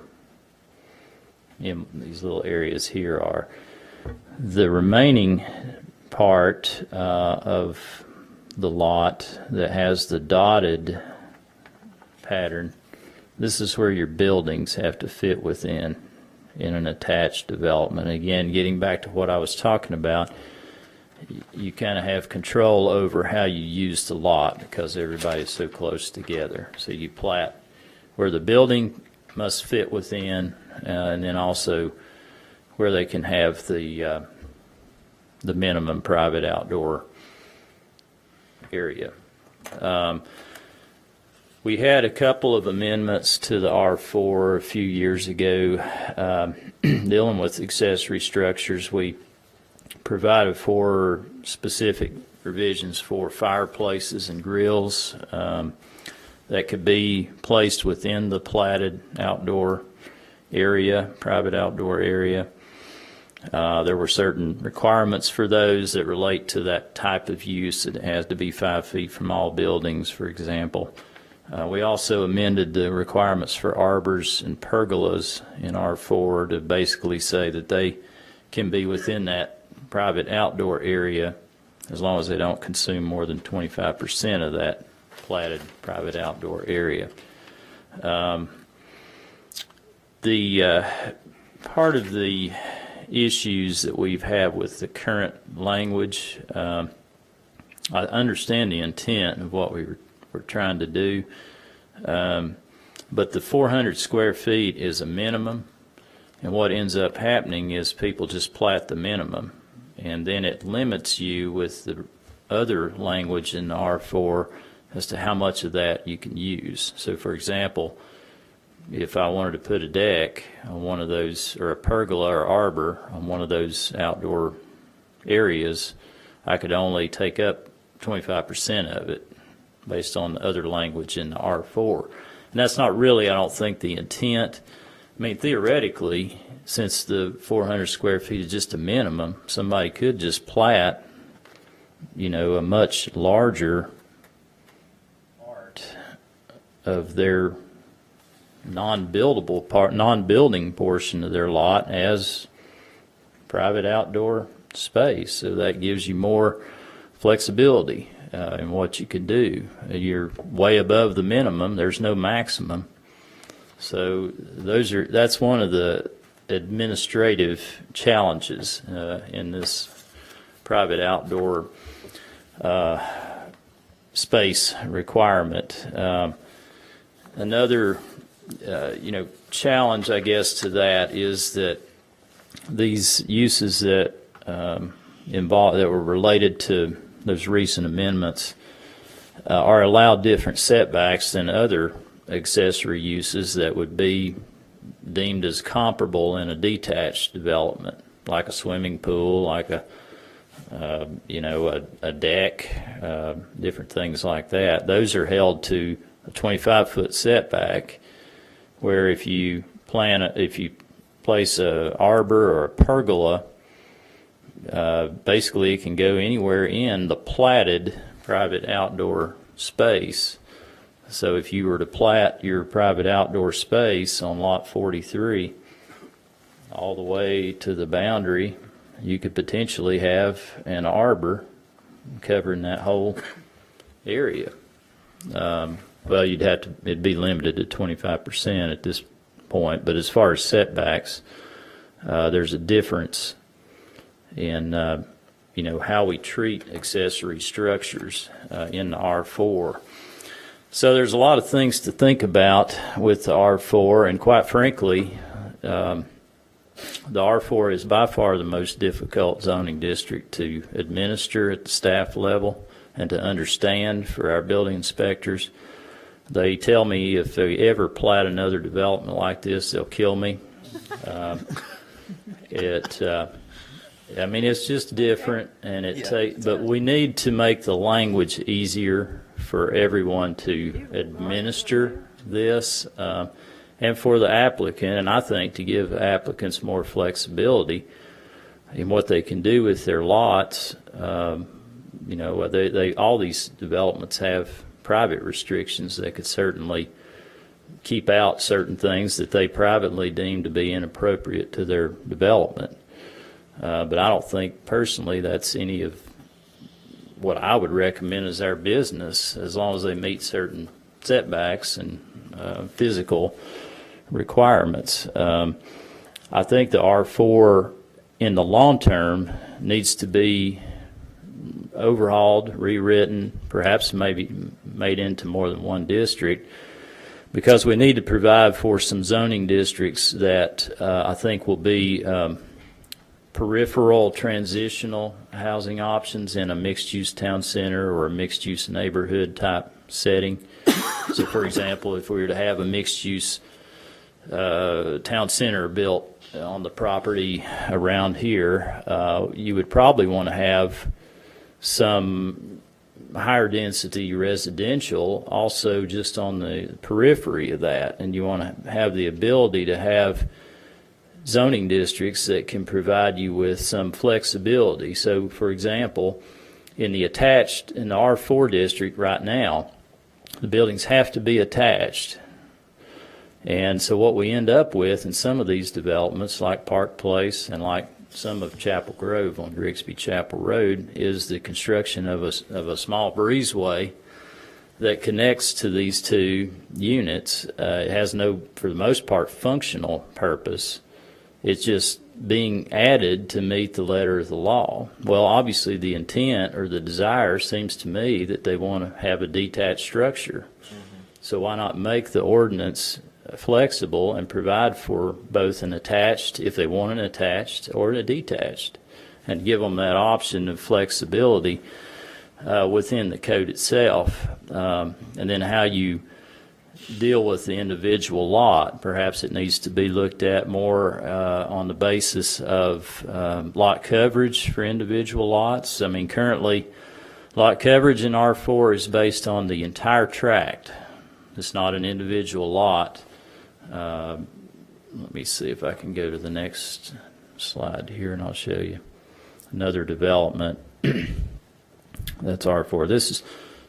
areas here are. The remaining part of the lot that has the dotted pattern, this is where your buildings have to fit within in an attached development. Again, getting back to what I was talking about, you kind of have control over how you use the lot because everybody's so close together. So you plat where the building must fit within, and then also where they can have the minimum private outdoor area. We had a couple of amendments to the R4 a few years ago dealing with accessory structures. We provided for specific provisions for fireplaces and grills that could be placed within the platted outdoor area, private outdoor area. There were certain requirements for those that relate to that type of use. It has to be 5 feet from all buildings, for example. We also amended the requirements for arbors and pergolas in R4 to basically say that they can be within that private outdoor area as long as they don't consume more than 25% of that platted private outdoor area. The part of the issues that we've had with the current language, I understand the intent of what we're trying to do, but the 400 square feet is a minimum, and what ends up happening is people just plat the minimum, and then it limits you with the other language in the R4 as to how much of that you can use. So for example, if I wanted to put a deck on one of those, or a pergola or arbor on one of those outdoor areas, I could only take up 25% of it based on the other language in the R4. And that's not really, I don't think, the intent. I mean, theoretically, since the 400 square feet is just a minimum, somebody could just plat, a much larger part of their non-building portion of their lot as private outdoor space. So that gives you more flexibility in what you can do. You're way above the minimum. There's no maximum. So that's one of the administrative challenges in this private outdoor space requirement. Another challenge, I guess, to that is that these uses that that were related to those recent amendments are allowed different setbacks than other accessory uses that would be deemed as comparable in a detached development, like a swimming pool, like a deck, different things like that. Those are held to a 25-foot setback, where if you place a arbor or a pergola, basically it can go anywhere in the platted private outdoor space. So if you were to plat your private outdoor space on lot 43 all the way to the boundary, you could potentially have an arbor covering that whole area. Well, it'd be limited to 25% at this point, but as far as setbacks, there's a difference in how we treat accessory structures in the R4. So there's a lot of things to think about with the R4, and quite frankly, the R4 is by far the most difficult zoning district to administer at the staff level and to understand for our building inspectors. They tell me if they ever plat another development like this, they'll kill me. It's just different, and but we need to make the language easier for everyone to administer this, and for the applicant, and I think to give applicants more flexibility in what they can do with their lots. All these developments have private restrictions that could certainly keep out certain things that they privately deem to be inappropriate to their development. But I don't think personally that's any of what I would recommend as our business, as long as they meet certain setbacks and physical requirements. I think the R4 in the long term needs to be overhauled, rewritten, perhaps maybe made into more than one district, because we need to provide for some zoning districts that I think will be peripheral transitional housing options in a mixed-use town center or a mixed-use neighborhood type setting. So, for example, if we were to have a mixed-use town center built on the property around here, you would probably want to have some higher density residential also just on the periphery of that, and you want to have the ability to have zoning districts that can provide you with some flexibility. So, for example, in the R4 district right now, the buildings have to be attached. And so what we end up with in some of these developments, like Park Place and like some of Chapel Grove on Grigsby Chapel Road, is the construction of a small breezeway that connects to these two units. It has no, for the most part, functional purpose. It's just being added to meet the letter of the law. Well, obviously the intent or the desire seems to me that they want to have a detached structure. So why not make the ordinance flexible and provide for both an attached, if they want an attached, or a detached, and give them that option of flexibility within the code itself. And then how you deal with the individual lot, perhaps it needs to be looked at more on the basis of lot coverage for individual lots. I mean, currently lot coverage in R4 is based on the entire tract. It's not an individual lot. Let me see if I can go to the next slide here and I'll show you another development. That's R4. This is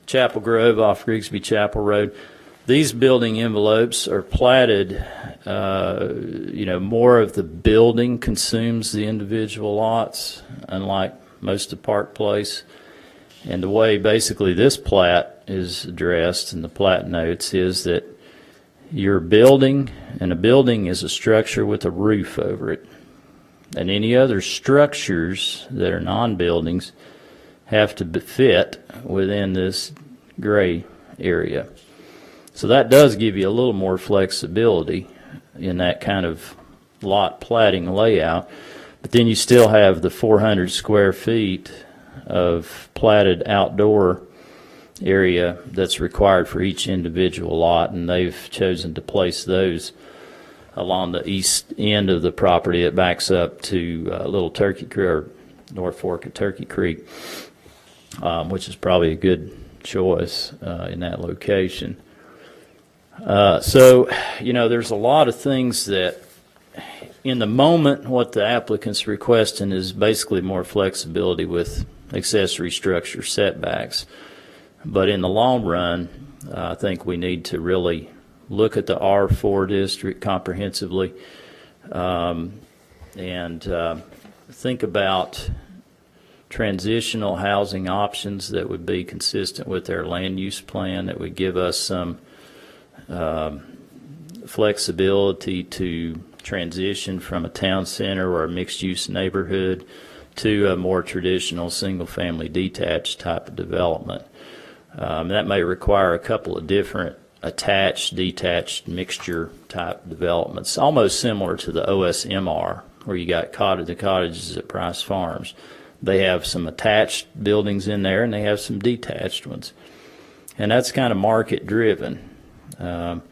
Chapel Grove off Grigsby Chapel Road. These building envelopes are platted, more of the building consumes the individual lots, unlike most of Park Place. And the way basically this plat is addressed in the plat notes is that your building, and a building is a structure with a roof over it, and any other structures that are non-buildings have to fit within this gray area. So that does give you a little more flexibility in that kind of lot platting layout, but then you still have the 400 square feet of platted outdoor area that's required for each individual lot, and they've chosen to place those along the east end of the property. It backs up to Little Turkey Creek, or North Fork of Turkey Creek, which is probably a good choice in that location. So, there's a lot of things that in the moment what the applicant's requesting is basically more flexibility with accessory structure setbacks. But in the long run, I think we need to really look at the R4 district comprehensively and think about transitional housing options that would be consistent with their land use plan, that would give us some flexibility to transition from a town center or a mixed-use neighborhood to a more traditional single-family detached type of development. That may require a couple of different attached, detached, mixture type developments, almost similar to the OSMR, where you got the cottages at Price Farms. They have some attached buildings in there, and they have some detached ones. And that's kind of market driven. So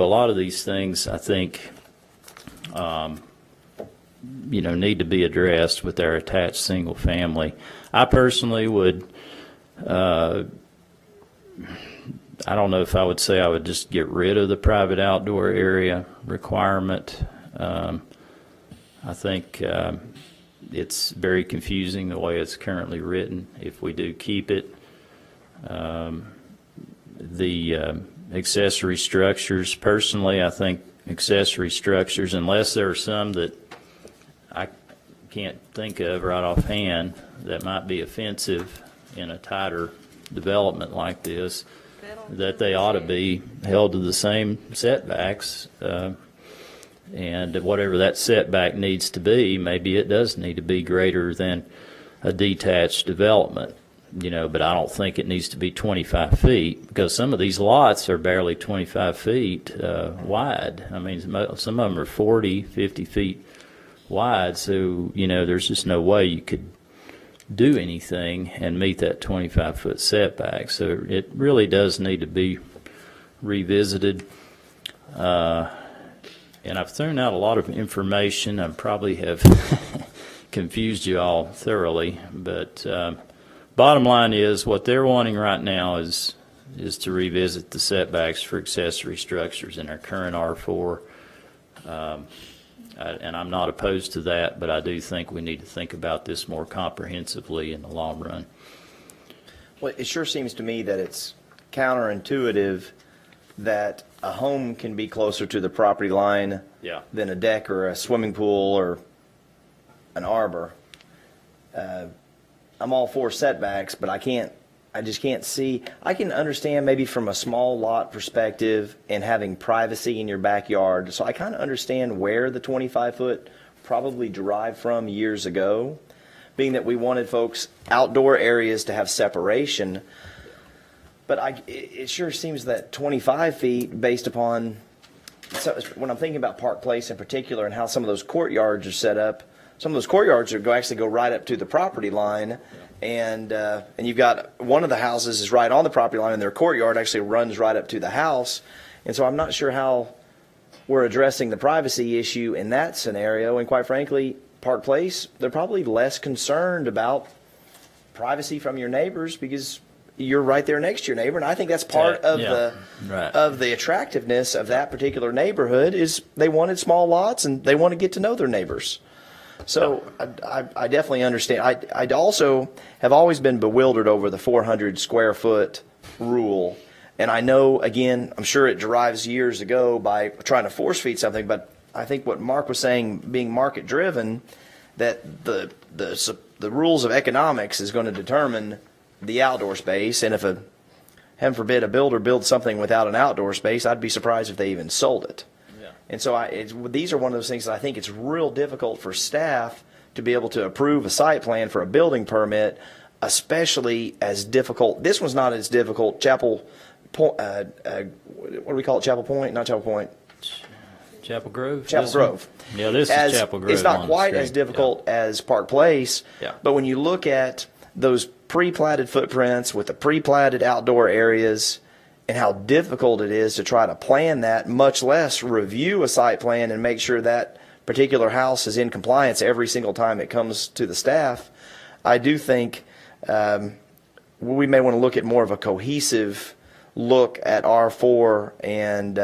a lot of these things, I think, need to be addressed with their attached single family. I personally would, I don't know if I would say I would just get rid of the private outdoor area requirement. I think it's very confusing the way it's currently written. If we do keep it, the accessory structures, personally, I think accessory structures, unless there are some that I can't think of right offhand that might be offensive in a tighter development like this, that they ought to be held to the same setbacks. And whatever that setback needs to be, maybe it does need to be greater than a detached development, but I don't think it needs to be 25 feet, because some of these lots are barely 25 feet wide. I mean, some of them are 40, 50 feet wide, so, there's just no way you could do anything and meet that 25-foot setback. So it really does need to be revisited. And I've thrown out a lot of information. I probably have confused you all thoroughly, but bottom line is what they're wanting right now is to revisit the setbacks for accessory structures in our current R4. And I'm not opposed to that, but I do think we need to think about this more comprehensively in the long run. Well, it sure seems to me that it's counterintuitive that a home can be closer to the property line than a deck or a swimming pool or an arbor. I'm all for setbacks, but I just can't see. I can understand maybe from a small lot perspective and having privacy in your backyard. So I kind of understand where the 25-foot probably derived from years ago, being that we wanted folks outdoor areas to have separation. But it sure seems that 25 feet, based upon, when I'm thinking about Park Place in particular and how some of those courtyards are set up, some of those courtyards actually go right up to the property line, and you've got one of the houses is right on the property line, and their courtyard actually runs right up to the house. And so I'm not sure how we're addressing the privacy issue in that scenario. And quite frankly, Park Place, they're probably less concerned about privacy from your neighbors because you're right there next to your neighbor, and I think that's part of the attractiveness of that particular neighborhood is they wanted small lots and they want to get to know their neighbors. So I definitely understand. I also have always been bewildered over the 400 square foot rule, and I know, again, I'm sure it derives years ago by trying to force feed something, but I think what Mark was saying, being market driven, that the rules of economics is going to determine the outdoor space, and if heaven forbid, a builder builds something without an outdoor space, I'd be surprised if they even sold it. Yeah. And so these are one of those things that I think it's real difficult for staff to be able to approve a site plan for a building permit, especially as difficult. This one's not as difficult. Chapel Point, what do we call it? Chapel Point? Not Chapel Point. Chapel Grove? Chapel Grove. Yeah, this is Chapel Grove. It's not quite as difficult as Park Place, but when you look at those pre-platted footprints with the pre-platted outdoor areas and how difficult it is to try to plan that, much less review a site plan and make sure that particular house is in compliance every single time it comes to the staff, I do think we may want to look at more of a cohesive look at R4 and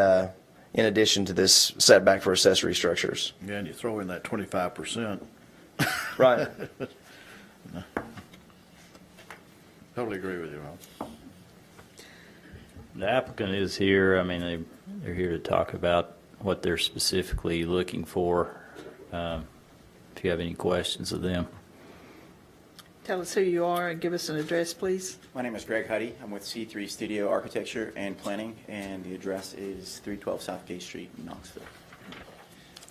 in addition to this setback for accessory structures. Yeah, and you throw in that 25%. Right. Totally agree with you, Rob. The applicant is here. I mean, they're here to talk about what they're specifically looking for. If you have any questions of them. Tell us who you are and give us an address, please. My name is Greg Huddy. I'm with C3 Studio Architecture and Planning, and the address is 312 South Gate Street in Knoxville.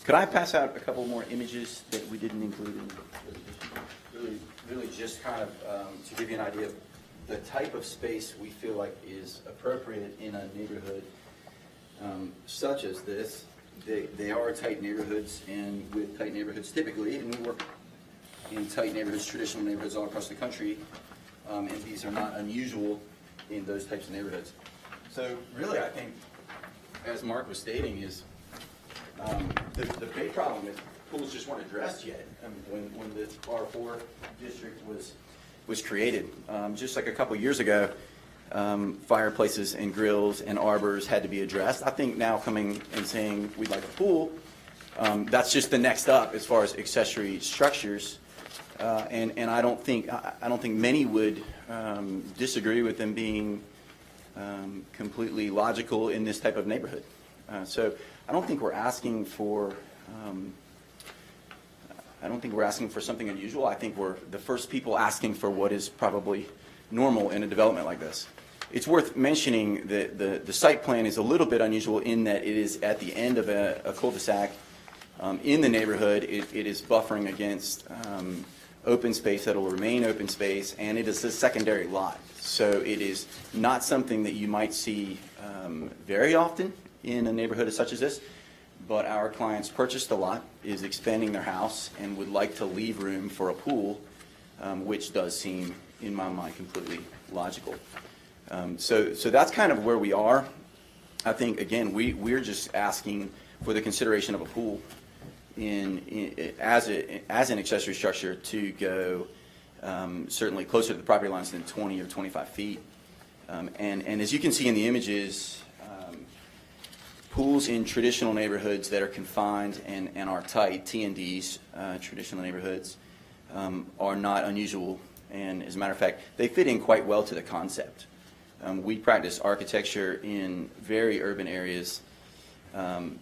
Could I pass out a couple more images that we didn't include in the presentation? Really just kind of to give you an idea of the type of space we feel like is appropriate in a neighborhood such as this. They are tight neighborhoods, and with tight neighborhoods typically, and we work in tight neighborhoods, traditional neighborhoods all across the country, and these are not unusual in those types of neighborhoods. So really, I think, as Mark was stating, is the big problem is pools just weren't addressed yet. When the R4 district was created, just like a couple years ago, fireplaces and grills and arbors had to be addressed. I think now coming and saying we'd like a pool, that's just the next up as far as accessory structures. And I don't think many would disagree with them being completely logical in this type of neighborhood. So I don't think we're asking for something unusual. I think we're the first people asking for what is probably normal in a development like this. It's worth mentioning that the site plan is a little bit unusual in that it is at the end of a cul-de-sac in the neighborhood. It is buffering against open space that will remain open space, and it is a secondary lot. So it is not something that you might see very often in a neighborhood such as this, but our clients purchased the lot, is expanding their house, and would like to leave room for a pool, which does seem, in my mind, completely logical. So that's kind of where we are. I think, again, we're just asking for the consideration of a pool as an accessory structure to go certainly closer to the property lines than 20 or 25 feet. And as you can see in the images, pools in traditional neighborhoods that are confined and are tight, T&Ds, traditional neighborhoods, are not unusual. And as a matter of fact, they fit in quite well to the concept. We practice architecture in very urban areas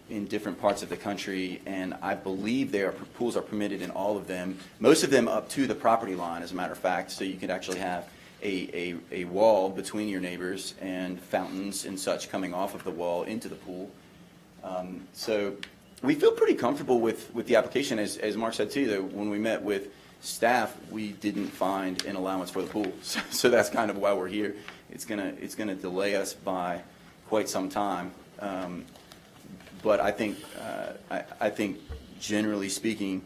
in different parts of the country, and I believe pools are permitted in all of them, most of them up to the property line, as a matter of fact, so you could actually have a wall between your neighbors and fountains and such coming off of the wall into the pool. So we feel pretty comfortable with the application. As Mark said too, that when we met with staff, we didn't find an allowance for the pool. So that's kind of why we're here. It's gonna delay us by quite some time. But I think generally speaking,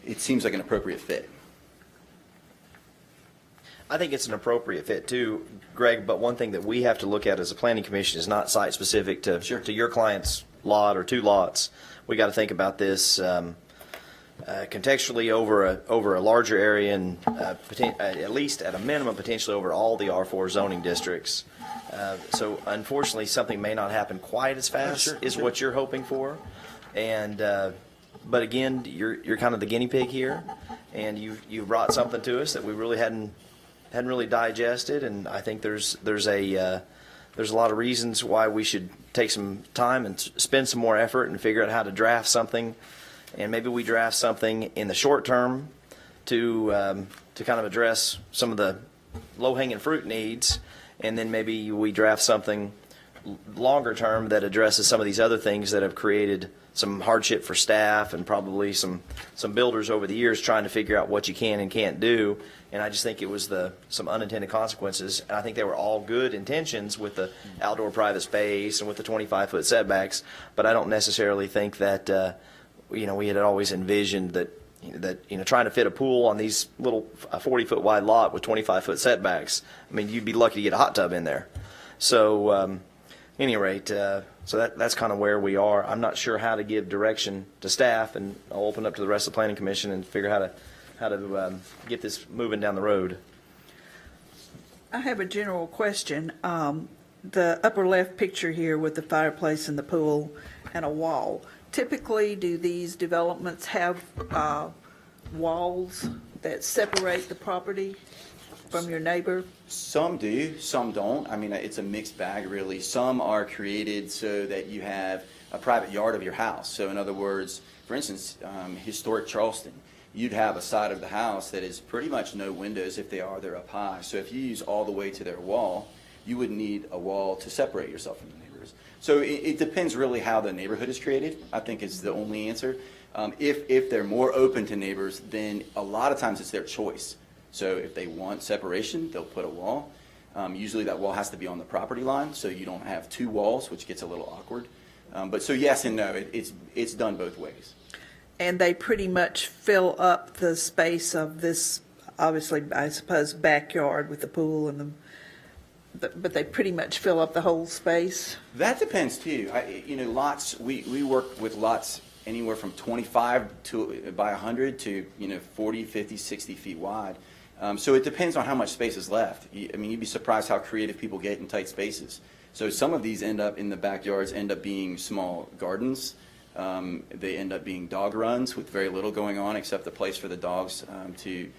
it seems like an appropriate fit. I think it's an appropriate fit too, Greg, but one thing that we have to look at as a planning commission is not site specific to your client's lot or two lots. We got to think about this contextually over a larger area and at least at a minimum potentially over all the R4 zoning districts. So unfortunately something may not happen quite as fast as what you're hoping for. And but again, you're kind of the guinea pig here, and you brought something to us that we really hadn't really digested, and I think there's a lot of reasons why we should take some time and spend some more effort and figure out how to draft something, and maybe we draft something in the short term to kind of address some of the low-hanging fruit needs, and then maybe we draft something longer term that addresses some of these other things that have created some hardship for staff and probably some builders over the years trying to figure out what you can and can't do. And I just think it was some unintended consequences. And I think they were all good intentions with the outdoor private space and with the 25-foot setbacks. But I don't necessarily think that we had always envisioned that trying to fit a pool on these little 40-foot wide lot with 25-foot setbacks. I mean, you'd be lucky to get a hot tub in there. So, any rate, so that's kind of where we are. I'm not sure how to give direction to staff, and I'll open up to the rest of the Planning Commission and figure how to get this moving down the road. I have a general question. The upper left picture here with the fireplace and the pool and a wall. Typically, do these developments have walls that separate the property from your neighbor? Some do, some don't. I mean, it's a mixed bag, really. Some are created so that you have a private yard of your house. So in other words, for instance, historic Charleston, you'd have a side of the house that is pretty much no windows. If they are, they're up high. So if you use all the way to their wall, you would need a wall to separate yourself from the neighbors. So it depends really how the neighborhood is created, I think is the only answer. If they're more open to neighbors, then a lot of times it's their choice. So if they want separation, they'll put a wall. Usually that wall has to be on the property line, so you don't have two walls, which gets a little awkward. But so yes and no, it's done both ways. And they pretty much fill up the space of this, obviously, I suppose, backyard with the pool and but they pretty much fill up the whole space? That depends too. Lots, we work with lots anywhere from 25 by 100 to 40, 50, 60 feet wide. So it depends on how much space is left. I mean, you'd be surprised how creative people get in tight spaces. So some of these end up in the backyards, end up being small gardens. They end up being dog runs with very little going on except a place for the dogs to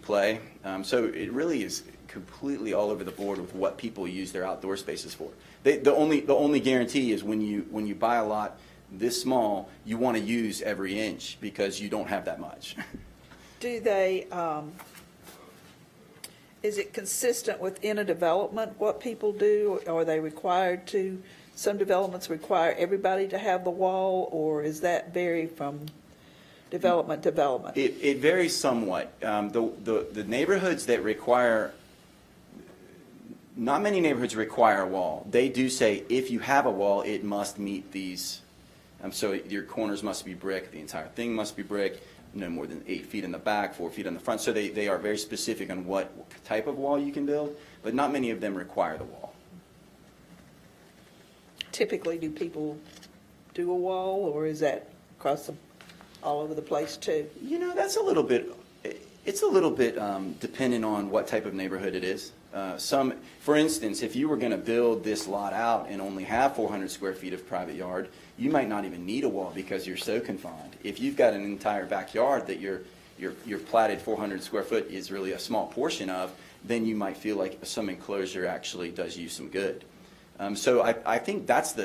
play. So it really is completely all over the board with what people use their outdoor spaces for. The only guarantee is when you buy a lot this small, you want to use every inch because you don't have that much. Do they, Is it consistent within a development, what people do? Are they required to, some developments require everybody to have the wall, or is that vary from development to development? It varies somewhat. The neighborhoods that require, not many neighborhoods require a wall. They do say if you have a wall, it must meet these. So your corners must be brick, the entire thing must be brick, no more than 8 feet in the back, 4 feet in the front. So they are very specific on what type of wall you can build, but not many of them require the wall. Typically, do people do a wall, or is that all over the place too? You know, that's a little bit, it's a little bit dependent on what type of neighborhood it is. For instance, if you were going to build this lot out and only have 400 square feet of private yard, you might not even need a wall because you're so confined. If you've got an entire backyard that your platted 400 square foot is really a small portion of, then you might feel like some enclosure actually does you some good. So I think that's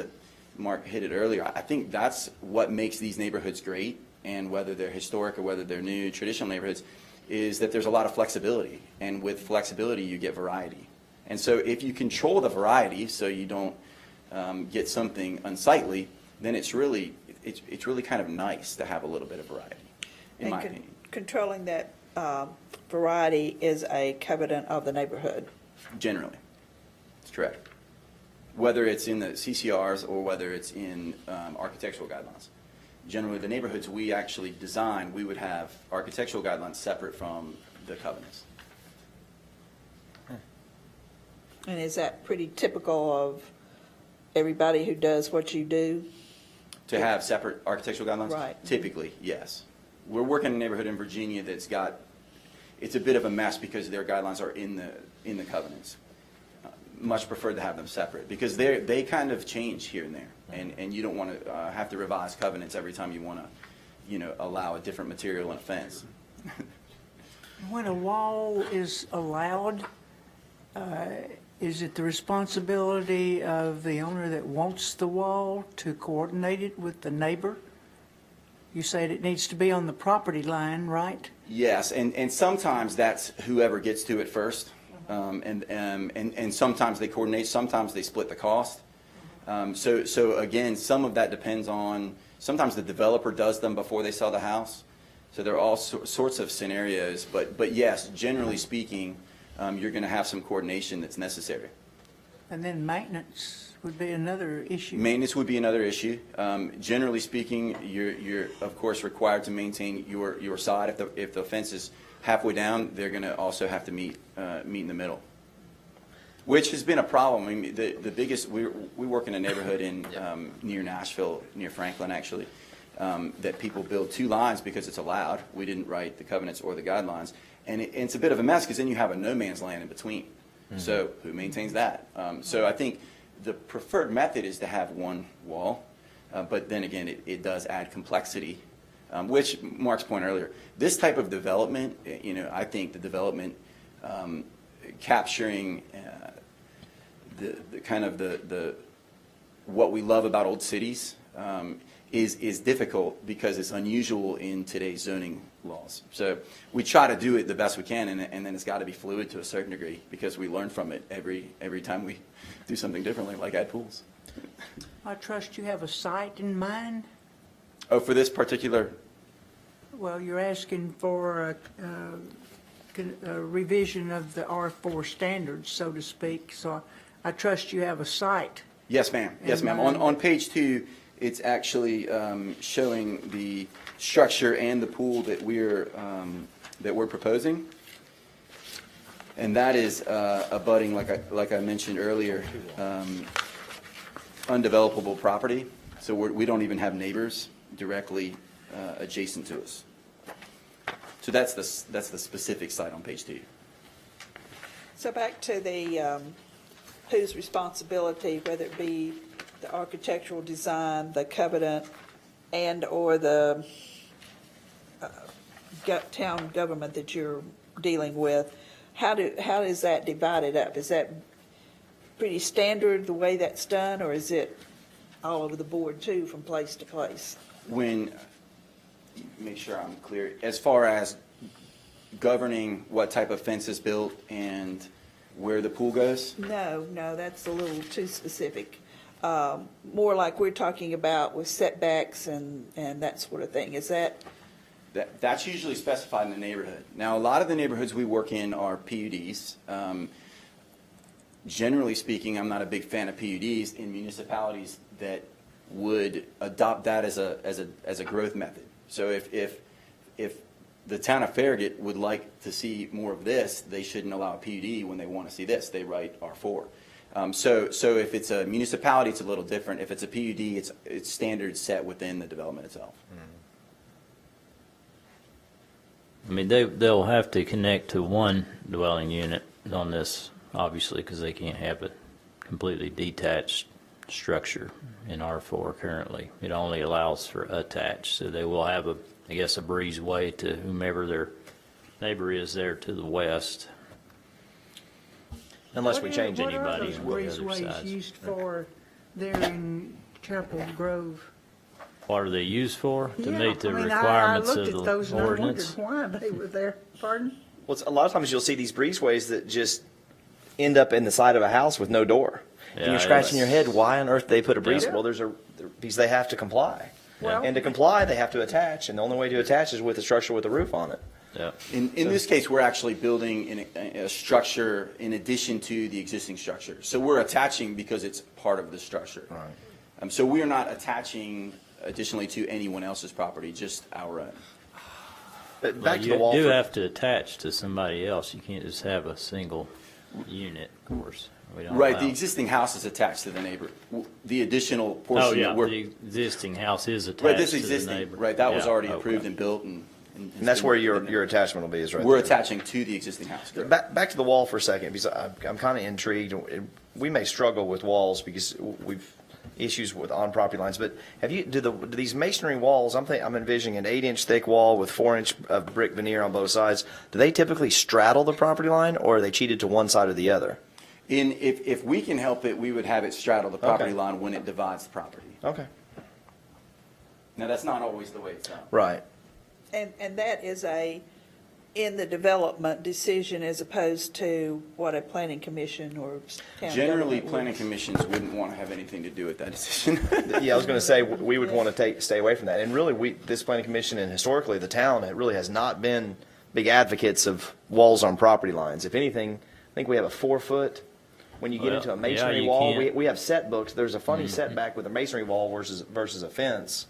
Mark hit it earlier, I think that's what makes these neighborhoods great, and whether they're historic or whether they're new, traditional neighborhoods, is that there's a lot of flexibility, and with flexibility you get variety. And so if you control the variety so you don't get something unsightly, then it's really kind of nice to have a little bit of variety, in my opinion. Controlling that variety is a covenant of the neighborhood. Generally, that's correct. Whether it's in the CCRs or whether it's in architectural guidelines. Generally, the neighborhoods we actually design, we would have architectural guidelines separate from the covenants. And is that pretty typical of everybody who does what you do? To have separate architectural guidelines? Right. Typically, yes. We're working in a neighborhood in Virginia that's it's a bit of a mess because their guidelines are in the covenants. Much preferred to have them separate because they kind of change here and there, and you don't want to have to revise covenants every time you want to, allow a different material in a fence. When a wall is allowed, is it the responsibility of the owner that wants the wall to coordinate it with the neighbor? You said it needs to be on the property line, right? Yes, and sometimes that's whoever gets to it first, and sometimes they coordinate, sometimes they split the cost. So again, some of that depends on, sometimes the developer does them before they sell the house. So there are all sorts of scenarios, but yes, generally speaking, you're going to have some coordination that's necessary. And then maintenance would be another issue. Maintenance would be another issue. Generally speaking, you're of course required to maintain your side. If the fence is halfway down, they're going to also have to meet in the middle, which has been a problem. I mean, the biggest, we work in a neighborhood in near Nashville, near Franklin actually, that people build 2 lines because it's allowed. We didn't write the covenants or the guidelines, and it's a bit of a mess because then you have a no man's land in between. Mm-hmm. So who maintains that? So I think the preferred method is to have one wall, but then again, it does add complexity, which Mark's point earlier, this type of development, I think the development capturing the kind of the what we love about old cities is difficult because it's unusual in today's zoning laws. So we try to do it the best we can, and then it's got to be fluid to a certain degree because we learn from it every time we do something differently, like add pools. I trust you have a site in mind? Oh, for this particular? Well, you're asking for a revision of the R4 standards, so to speak, so I trust you have a site. Yes, ma'am. Yes, ma'am. On page 2, it's actually showing the structure and the pool that we're proposing, and that is abutting, like I mentioned earlier, undevelopable property. So we don't even have neighbors directly adjacent to us. So that's the specific site on page 2. So back to the whose responsibility, whether it be the architectural design, the covenant, and or the town government that you're dealing with, how is that divided up? Is that pretty standard the way that's done, or is it all over the board too, from place to place? Make sure I'm clear, as far as governing what type of fence is built and where the pool goes? No, that's a little too specific. More like we're talking about with setbacks and that sort of thing. Is that? That's usually specified in the neighborhood. Now, a lot of the neighborhoods we work in are PUDs. Generally speaking, I'm not a big fan of PUDs in municipalities that would adopt that as a growth method. So if the town of Farragut would like to see more of this, they shouldn't allow a PUD when they want to see this. They write R4. So if it's a municipality, it's a little different. If it's a PUD, it's standards set within the development itself. I mean, they'll have to connect to one dwelling unit on this, obviously, because they can't have a completely detached structure in R4 currently. It only allows for attached, so they will have a breezeway to whomever their neighbor is there to the west. Unless we change What are anybody. those on the other breezeways sides. used for there in Chapel Grove? What are they used for? To Yeah, meet the I mean, requirements I of looked at those the and I ordinance? wondered why they were there. Pardon? Well, a lot of times you'll see these breezeways that just end up in the side of a house with no door. And Yeah, you're scratching your it's- head, why on earth they put a breeze? Yeah. Well, because they have to comply. Well- And to comply, they have to attach, and the only way to attach is with a structure with a roof on it. Yeah. In this case, we're actually building a structure in addition to the existing structure. So we're attaching because it's part of the structure. Right. So we are not attaching additionally to anyone else's property, just our own. But Well, back to you the wall. do for- have to attach to somebody else. You can't just have a single unit, of course. We don't Right, allow- the existing house is attached to the neighbor. The additional portion Oh, yeah, that we're, the existing house is attached right, this to the existing, neighbor. right, that was Yeah, already okay. approved and built and. And that's where your attachment will be, is right We're there. attaching to the existing house. correct. Back to the wall for a second, because I'm kind of intrigued. We may struggle with walls because we've issues with on property lines. But do these masonry walls? I'm envisioning an 8-inch thick wall with 4-inch of brick veneer on both sides. Do they typically straddle the property line, or are they cheated to one side or the other? If we can help it, we would have it straddle the property Okay. line when it divides the property. Okay. Now, that's not always the way it's done. Right. And that is in the development decision as opposed to what a planning commission or town Generally, government would- planning commissions wouldn't want to have anything to do with that decision. Yeah, I was going to say we would want to stay away from that. And really, this planning commission and historically the town, it really has not been big advocates of walls on property lines. If anything, I think we have a 4-foot. When you get Well, into a yeah, masonry you wall, can't. we have set books. There's a funny setback with a masonry wall versus a fence.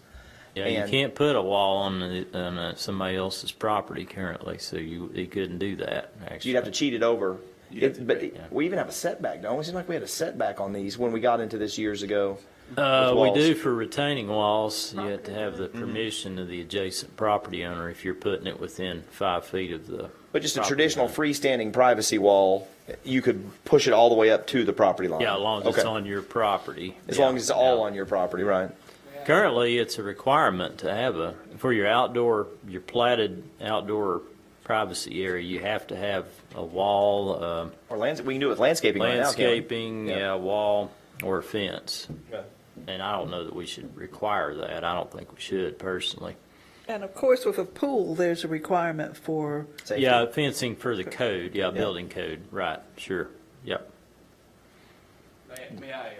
Yeah, And- you can't put a wall on somebody else's property currently, so you couldn't do that, actually. You'd have to cheat it over. But yeah. we even have a setback, don't we? It seems like we had a setback on these when we got into this years ago. with We walls. do for retaining walls. You have to have the permission of the adjacent property owner if you're putting it within 5 feet of the. But just a property traditional line. freestanding privacy wall, you could push it all the way up to the property line. Yeah, as long as it's Okay. on your property. As Yeah. long as it's all Now, on your property, right? Currently, it's a requirement to have for your platted outdoor privacy area, you have to have a wall, Or we can do it with landscaping right now, can't we? landscaping, Yeah. a wall, or a fence. Okay. And I don't know that we should require that. I don't think we should personally. And of course, with a pool, there's a requirement for, Safety. Yeah, fencing for the code, building code, right, sure, yep. May I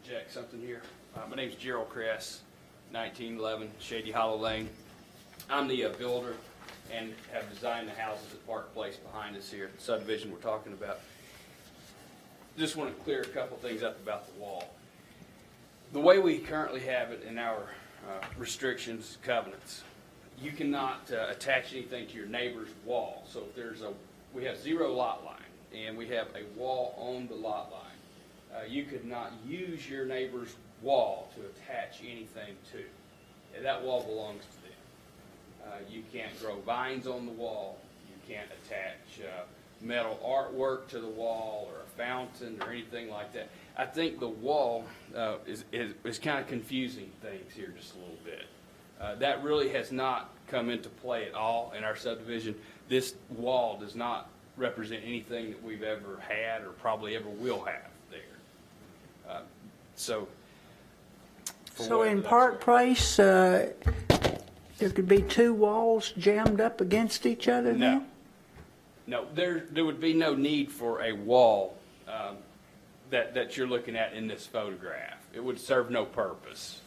inject something here? My name's Gerald Kress, 1911 Shady Hollow Lane. I'm the builder and have designed the houses at Park Place behind us here, the subdivision we're talking about. Just want to clear a couple things up about the wall. The way we currently have it in our restrictions, covenants, you cannot attach anything to your neighbor's wall. So if we have 0 lot line and we have a wall on the lot line, you could not use your neighbor's wall to attach anything to. And that wall belongs to them. You can't grow vines on the wall. You can't attach metal artwork to the wall or a fountain or anything like that. I think the wall is kind of confusing things here just a little bit. That really has not come into play at all in our subdivision. This wall does not represent anything that we've ever had or probably ever will have there. So So in that's Park worth. Place, there could be 2 walls jammed up against each other No, then? No, there would be no need for a wall that you're looking at in this photograph. It would serve no purpose.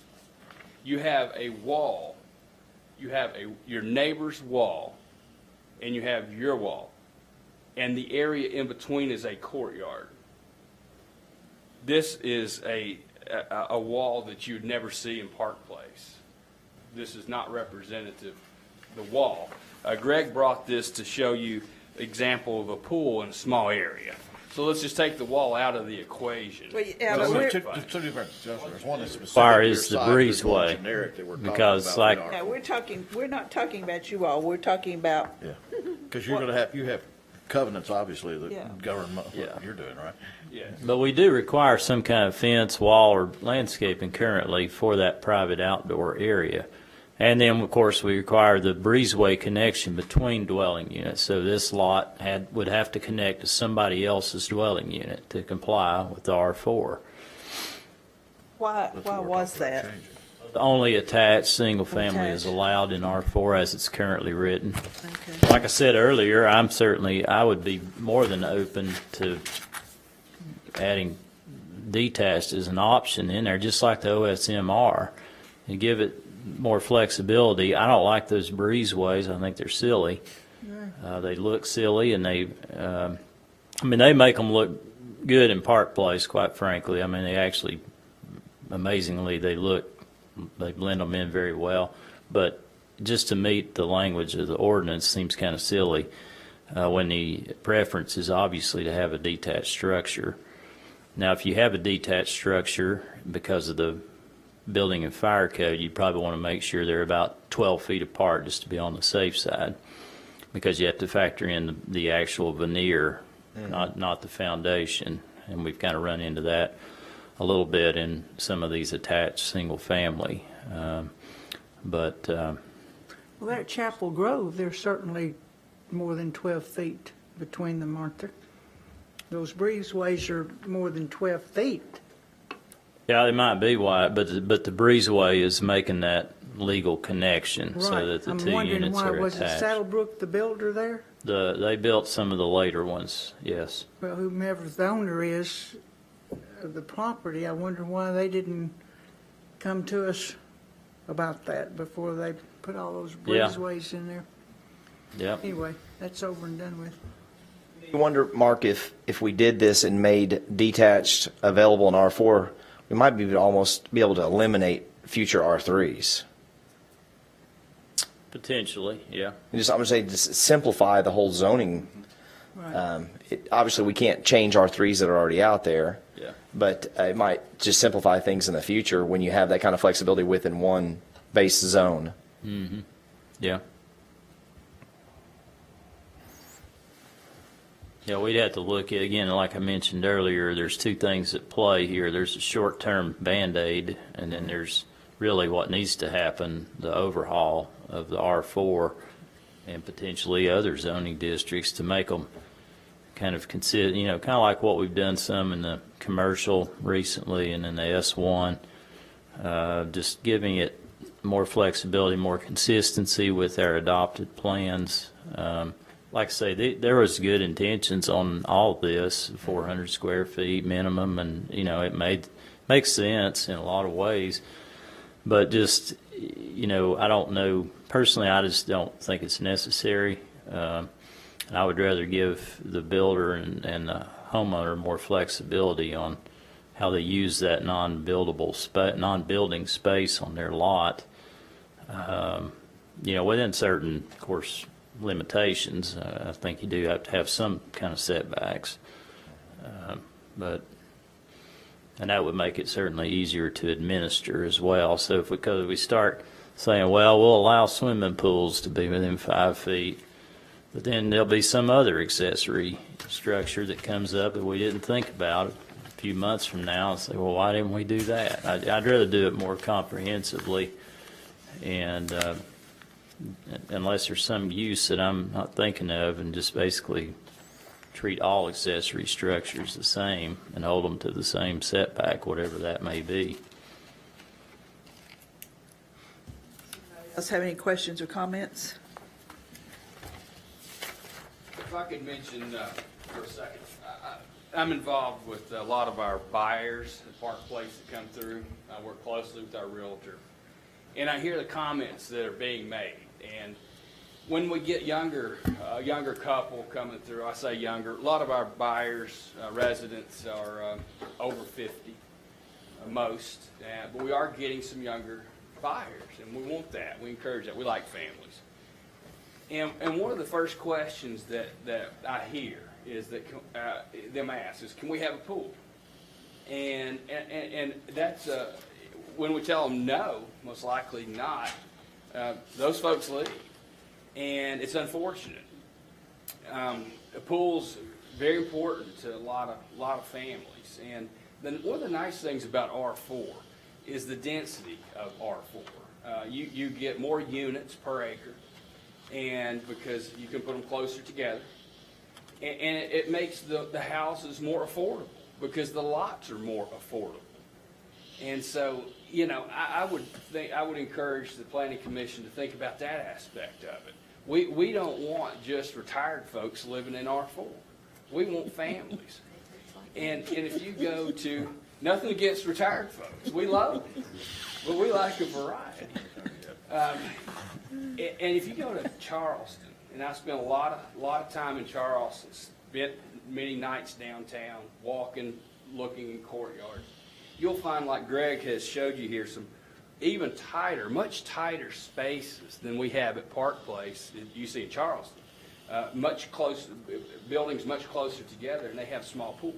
You have a wall, you have your neighbor's wall, and you have your wall. And the area in between is a courtyard. This is a wall that you'd never see in Park Place. This is not representative of the wall. Greg brought this to show you example of a pool in a small area. So let's just take the wall out of the equation. Well, yeah, but There's we're, two different, there's one that's specific Far to your is the site, there's one breezeway, generic that we're talking because about like- in our- yeah, we're not talking about you all, we're talking about, Yeah, because you're gonna have, you have covenants, obviously, Yeah. that govern what Yeah. you're doing, right? Yes. But we do require some kind of fence, wall, or landscaping currently for that private outdoor area. And then, of course, we require the breezeway connection between dwelling units. So this lot would have to connect to somebody else's dwelling unit to comply with the R4. why was that? The only attached single family is Attached. allowed in R4 as it's currently written. Okay. Like I said earlier, I would be more than open to adding detached as an option in there, just like the OSMR, and give it more flexibility. I don't like those breezeways. I think they're silly. They look silly, and they make them look good in Park Place, quite frankly. I mean, they actually, amazingly, they blend them in very well. But just to meet the language of the ordinance seems kind of silly when the preference is obviously to have a detached structure. Now, if you have a detached structure, because of the building and fire code, you probably want to make sure they're about 12 feet apart just to be on the safe side, because you have to factor in the actual veneer, not the foundation. And we've kind of run into that a little bit in some of these attached single family. Well, at Chapel Grove, there's certainly more than 12 feet between them, aren't there? Those breezeways are more than 12 feet. Yeah, they might be wide, but the breezeway is making that legal connection so Right. that the I'm two wondering units why, are was it attached. Saddlebrook the builder there? They built some of the later ones, yes. Well, whomever the owner is of the property, I wonder why they didn't come to us about that before they put all those Yeah. breezeways in there. Yep. Anyway, that's over and done with. You wonder, Mark, if we did this and made detached available in R4, we might be almost be able to eliminate future R3s. Potentially, yeah. I'm going to say just simplify the whole zoning. Right. Obviously, we can't change R3s that are already out there. Yeah. But it might just simplify things in the future when you have that kind of flexibility within one base zone. Mm-hmm. Yeah. Yeah, we'd have to look at, again, like I mentioned earlier, there's two things at play here. There's a short-term Band-Aid, and then there's really what needs to happen, the overhaul of the R4 and potentially other zoning districts to make them kind of consider, kind of like what we've done some in the commercial recently and in the S1, just giving it more flexibility, more consistency with our adopted plans. Like I say, there was good intentions on all of this, 400 square feet minimum, and it makes sense in a lot of ways. But just, I don't know, personally, I just don't think it's necessary. I would rather give the builder and the homeowner more flexibility on how they use that non-building space on their lot. Within certain, of course, limitations. I think you do have to have some kind of setbacks, and that would make it certainly easier to administer as well. So because we start saying, well, we'll allow swimming pools to be within 5 feet, but then there'll be some other accessory structure that comes up that we didn't think about a few months from now and say, well, why didn't we do that? I'd rather do it more comprehensively, and unless there's some use that I'm not thinking of, and just basically treat all accessory structures the same and hold them to the same setback, whatever that may be. Else have any questions or comments? if I could mention for a second, I'm involved with a lot of our buyers at Park Place that come through. I work closely with our realtor. And I hear the comments that are being made. And when we get a younger couple coming through, I say younger, a lot of our buyers, residents are over 50, most. But we are getting some younger buyers, and we want that. We encourage that. We like families. And one of the first questions that I hear is that them ask is, can we have a pool? And that's when we tell them no, most likely not, those folks leave, and it's unfortunate. A pool's very important to a lot of families, and then one of the nice things about R4 is the density of R4. You get more units per acre, and because you can put them closer together. And it makes the houses more affordable because the lots are more affordable. And so, you know, I would encourage the Planning Commission to think about that aspect of it. We don't want just retired folks living in R4. We want families. And if you go to, nothing against retired folks, we love them, but we like a variety. And if you go to Charleston, and I spent a lot of time in Charleston, spent many nights downtown, walking, looking in courtyards. You'll find, like Greg has showed you here, some even tighter, much tighter spaces than we have at Park Place that you see in Charleston. Much closer, buildings much closer together, and they have small pools,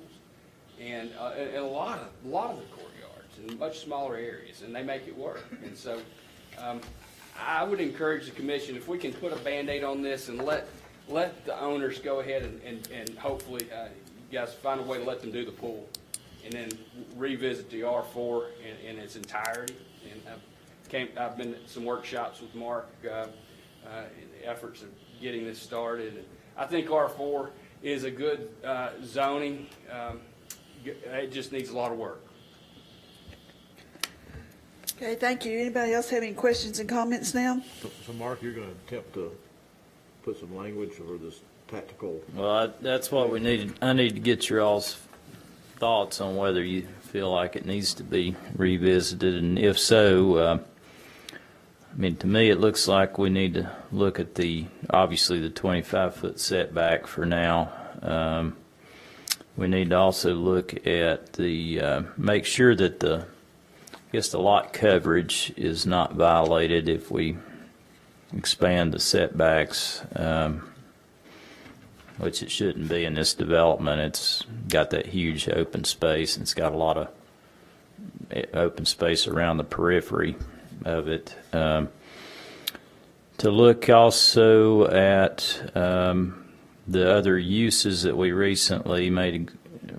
and a lot of the courtyards in much smaller areas, and they make it work. And so. I would encourage the commission, if we can put a Band-Aid on this and let the owners go ahead and hopefully you guys find a way to let them do the pool, and then revisit the R4 in its entirety. And I've been at some workshops with Mark in the efforts of getting this started. And I think R4 is a good zoning. It just needs a lot of work. Okay, thank you. Anybody else have any questions and comments now? So Mark, you're going to attempt to put some language for this tactical. Well, that's what we need. I need to get your all's thoughts on whether you feel like it needs to be revisited, and if so, I mean, to me, it looks like we need to look at obviously the 25-foot setback for now. We need to also look at make sure that the lot coverage is not violated if we expand the setbacks, which it shouldn't be in this development. It's got that huge open space, and it's got a lot of open space around the periphery of it. To look also at the other uses that we recently made,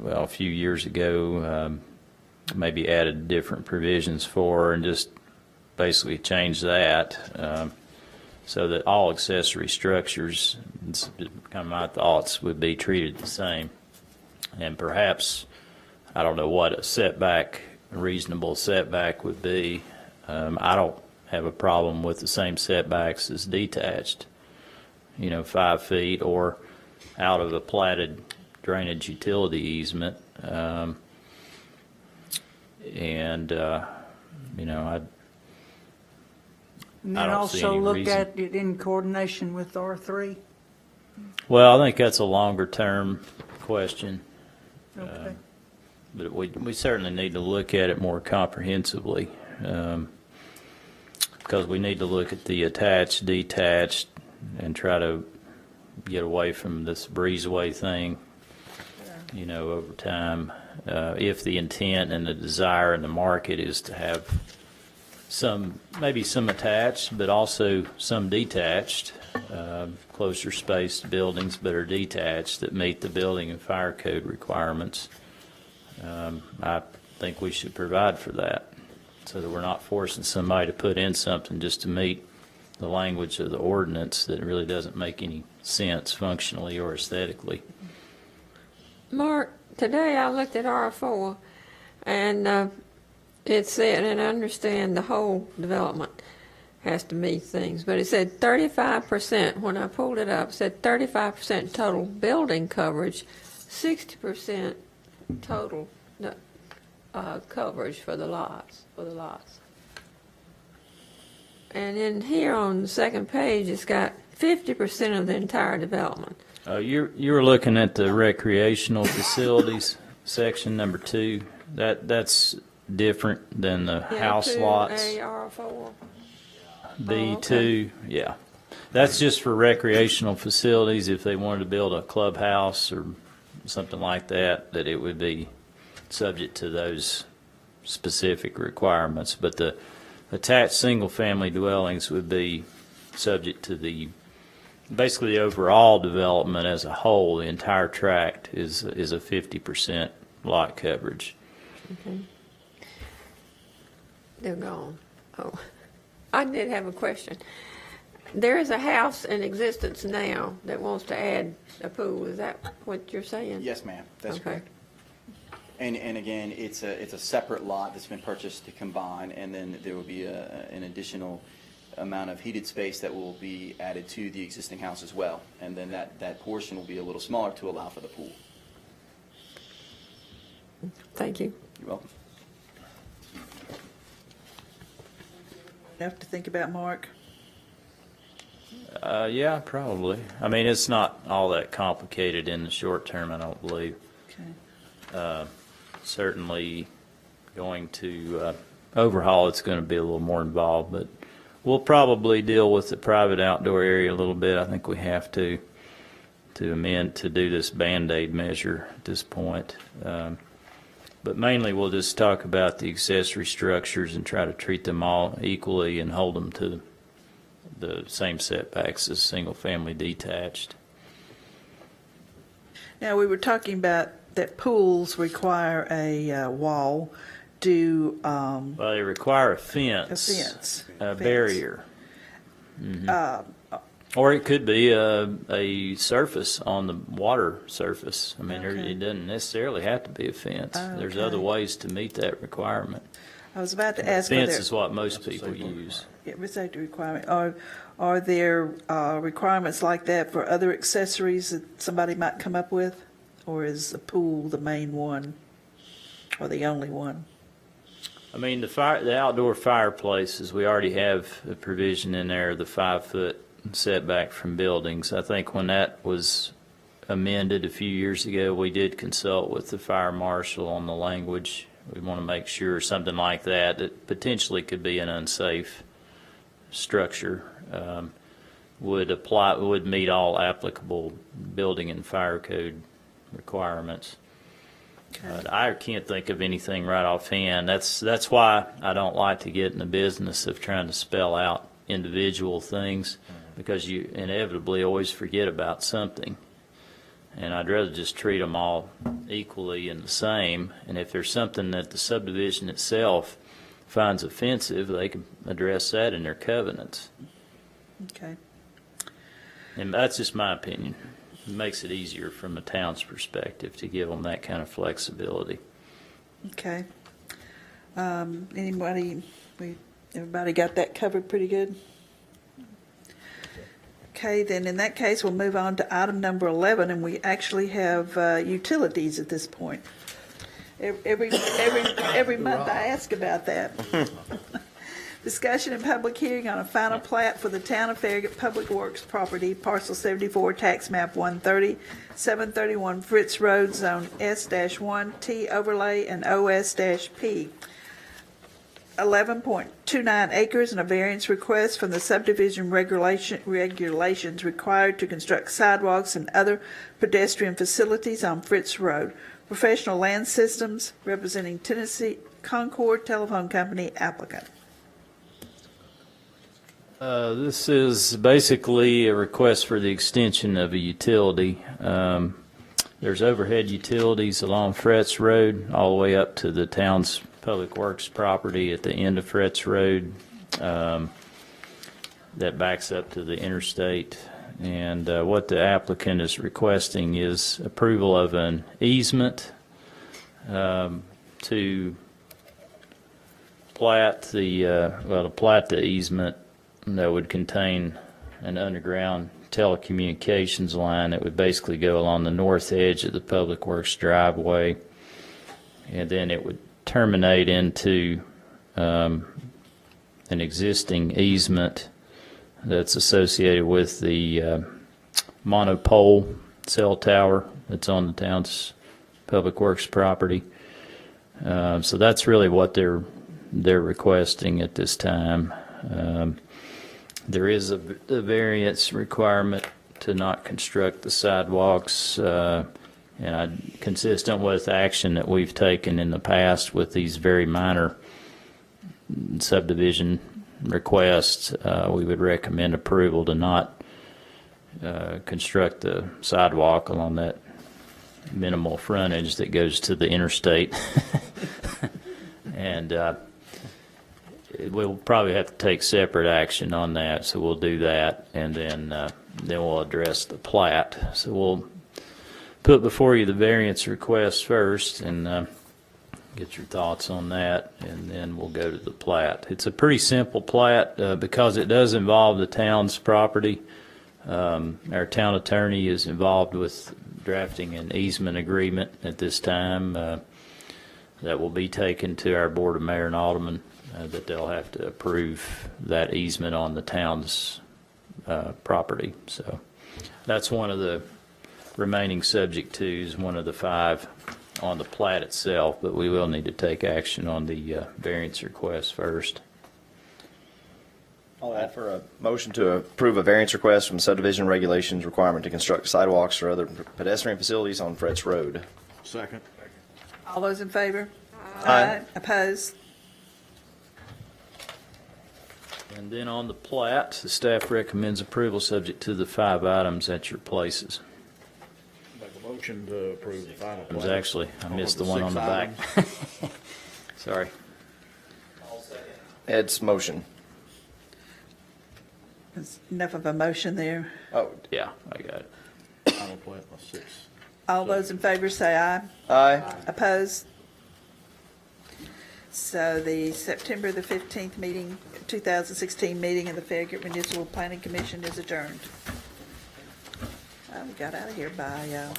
a few years ago, maybe added different provisions for, and just basically change that so that all accessory structures, kind of my thoughts, would be treated the same. And perhaps, I don't know what a reasonable setback would be. I don't have a problem with the same setbacks as detached, 5 feet or out of a platted drainage utility easement. And then I don't also see any look reason. at it in coordination with R3. Well, I think that's a longer term question. Okay. But we certainly need to look at it more comprehensively, because we need to look at the attached, detached, and try to get away from this breezeway thing, over time. If the intent and the desire in the market is to have maybe some attached, but also some detached, closer spaced buildings that are detached that meet the building and fire code requirements, I think we should provide for that, so that we're not forcing somebody to put in something just to meet the language of the ordinance that really doesn't make any sense functionally or aesthetically. Mark, today I looked at R4, and it said, and I understand the whole development, has to meet things, but it said 35%, when I pulled it up, it said 35% total building coverage, 60% total coverage for the lots, And then here on the second page, it's got 50% of the entire development. You were looking at the recreational facilities, section number 2. That's different than the house lots. A, R4. B2, okay. yeah. That's just for recreational facilities. If they wanted to build a clubhouse or something like that, that it would be subject to those specific requirements. But the attached single-family dwellings would be subject to basically the overall development as a whole. The entire tract is a 50% lot coverage. Okay. They're gone. Oh, I did have a question. There is a house in existence now that wants to add a pool. Is that what you're saying? Yes, ma'am. That's okay. correct. And again, it's a separate lot that's been purchased to combine, and then there will be an additional amount of heated space that will be added to the existing house as well. And then that portion will be a little smaller to allow for the pool. Thank you. You're welcome. Enough to think about, Mark? Yeah, probably. I mean, it's not all that complicated in the short term, I don't believe. Okay. Certainly going to overhaul, it's going to be a little more involved, but we'll probably deal with the private outdoor area a little bit. I think we have to amend to do this Band-Aid measure at this point. But mainly we'll just talk about the accessory structures and try to treat them all equally and hold them to the same setbacks as single-family detached. Now, we were talking about that pools require a wall. Well, they require a fence. A fence. A barrier. Mm-hmm. Or it could be a surface on the water surface. I mean, it doesn't necessarily have to be a fence. There's other ways to meet that requirement. I was about to ask. Fence is what most people use. Yeah, safety requirement. Are there requirements like that for other accessories that somebody might come up with? Or is the pool the main one or the only one? I mean, the outdoor fireplaces, we already have a provision in there, the 5-foot setback from buildings. I think when that was amended a few years ago, we did consult with the fire marshal on the language. We want to make sure something like that potentially could be an unsafe structure would meet all applicable building and fire code requirements. Okay. I can't think of anything right offhand. That's why I don't like to get in the business of trying to spell out individual things, because you inevitably always forget about something. And I'd rather just treat them all equally and the same. And if there's something that the subdivision itself finds offensive, they can address that in their covenants. Okay. And that's just my opinion. It makes it easier from the town's perspective to give them that kind of flexibility. Okay. Everybody got that covered pretty good? Okay, then in that case, we'll move on to item number 11, and we actually have utilities at this point. Every month I ask about that. Discussion and public hearing on a final plat for the Town of Farragut Public Works property, parcel 74, tax map 130, 731 Fritz Road, zone S-1, T overlay, and OS-P. 11.29 acres and a variance request from the subdivision regulations required to construct sidewalks and other pedestrian facilities on Fritz Road. Professional Land Systems, representing Tennessee Concord Telephone Company, applicant. This is basically a request for the extension of a utility. There's overhead utilities along Fretz Road all the way up to the town's public works property at the end of Fretz Road that backs up to the interstate. And what the applicant is requesting is approval of an easement to plat the easement that would contain an underground telecommunications line that would basically go along the north edge of the Public Works driveway, and then it would terminate into an existing easement that's associated with the monopole cell tower that's on the town's Public Works property. So that's really what they're requesting at this time. There is a variance requirement to not construct the sidewalks, and consistent with action that we've taken in the past with these very minor subdivision requests, we would recommend approval to not construct the sidewalk along that minimal frontage that goes to the interstate. And we'll probably have to take separate action on that, so we'll do that, and then we'll address the plat. So we'll put before you the variance request first and get your thoughts on that, and then we'll go to the plat. It's a pretty simple plat because it does involve the town's property. Our town attorney is involved with drafting an easement agreement at this time that will be taken to our Board of Mayor and Aldermen, that they'll have to approve that easement on the town's property. So that's one of the remaining subject twos, one of the 5 on the plat itself, but we will need to take action on the variance request first. I'll offer a motion to approve a variance request from subdivision regulations requirement to construct sidewalks or other pedestrian facilities on Fretz Road. Second. All those in favor? Aye. Opposed? And then on the plat, the staff recommends approval subject to the 5 items at your places. Make a motion to approve the final It was plat. actually, I All missed of the one 6 on the back. items. Sorry. Ed's motion. There's enough of a motion there. Oh, Yeah, I got it. Final plat was 6. All those in favor say aye. aye. Opposed? So the September the 15th meeting, 2016 meeting of the Farragut Municipal Planning Commission is adjourned. We got out of here by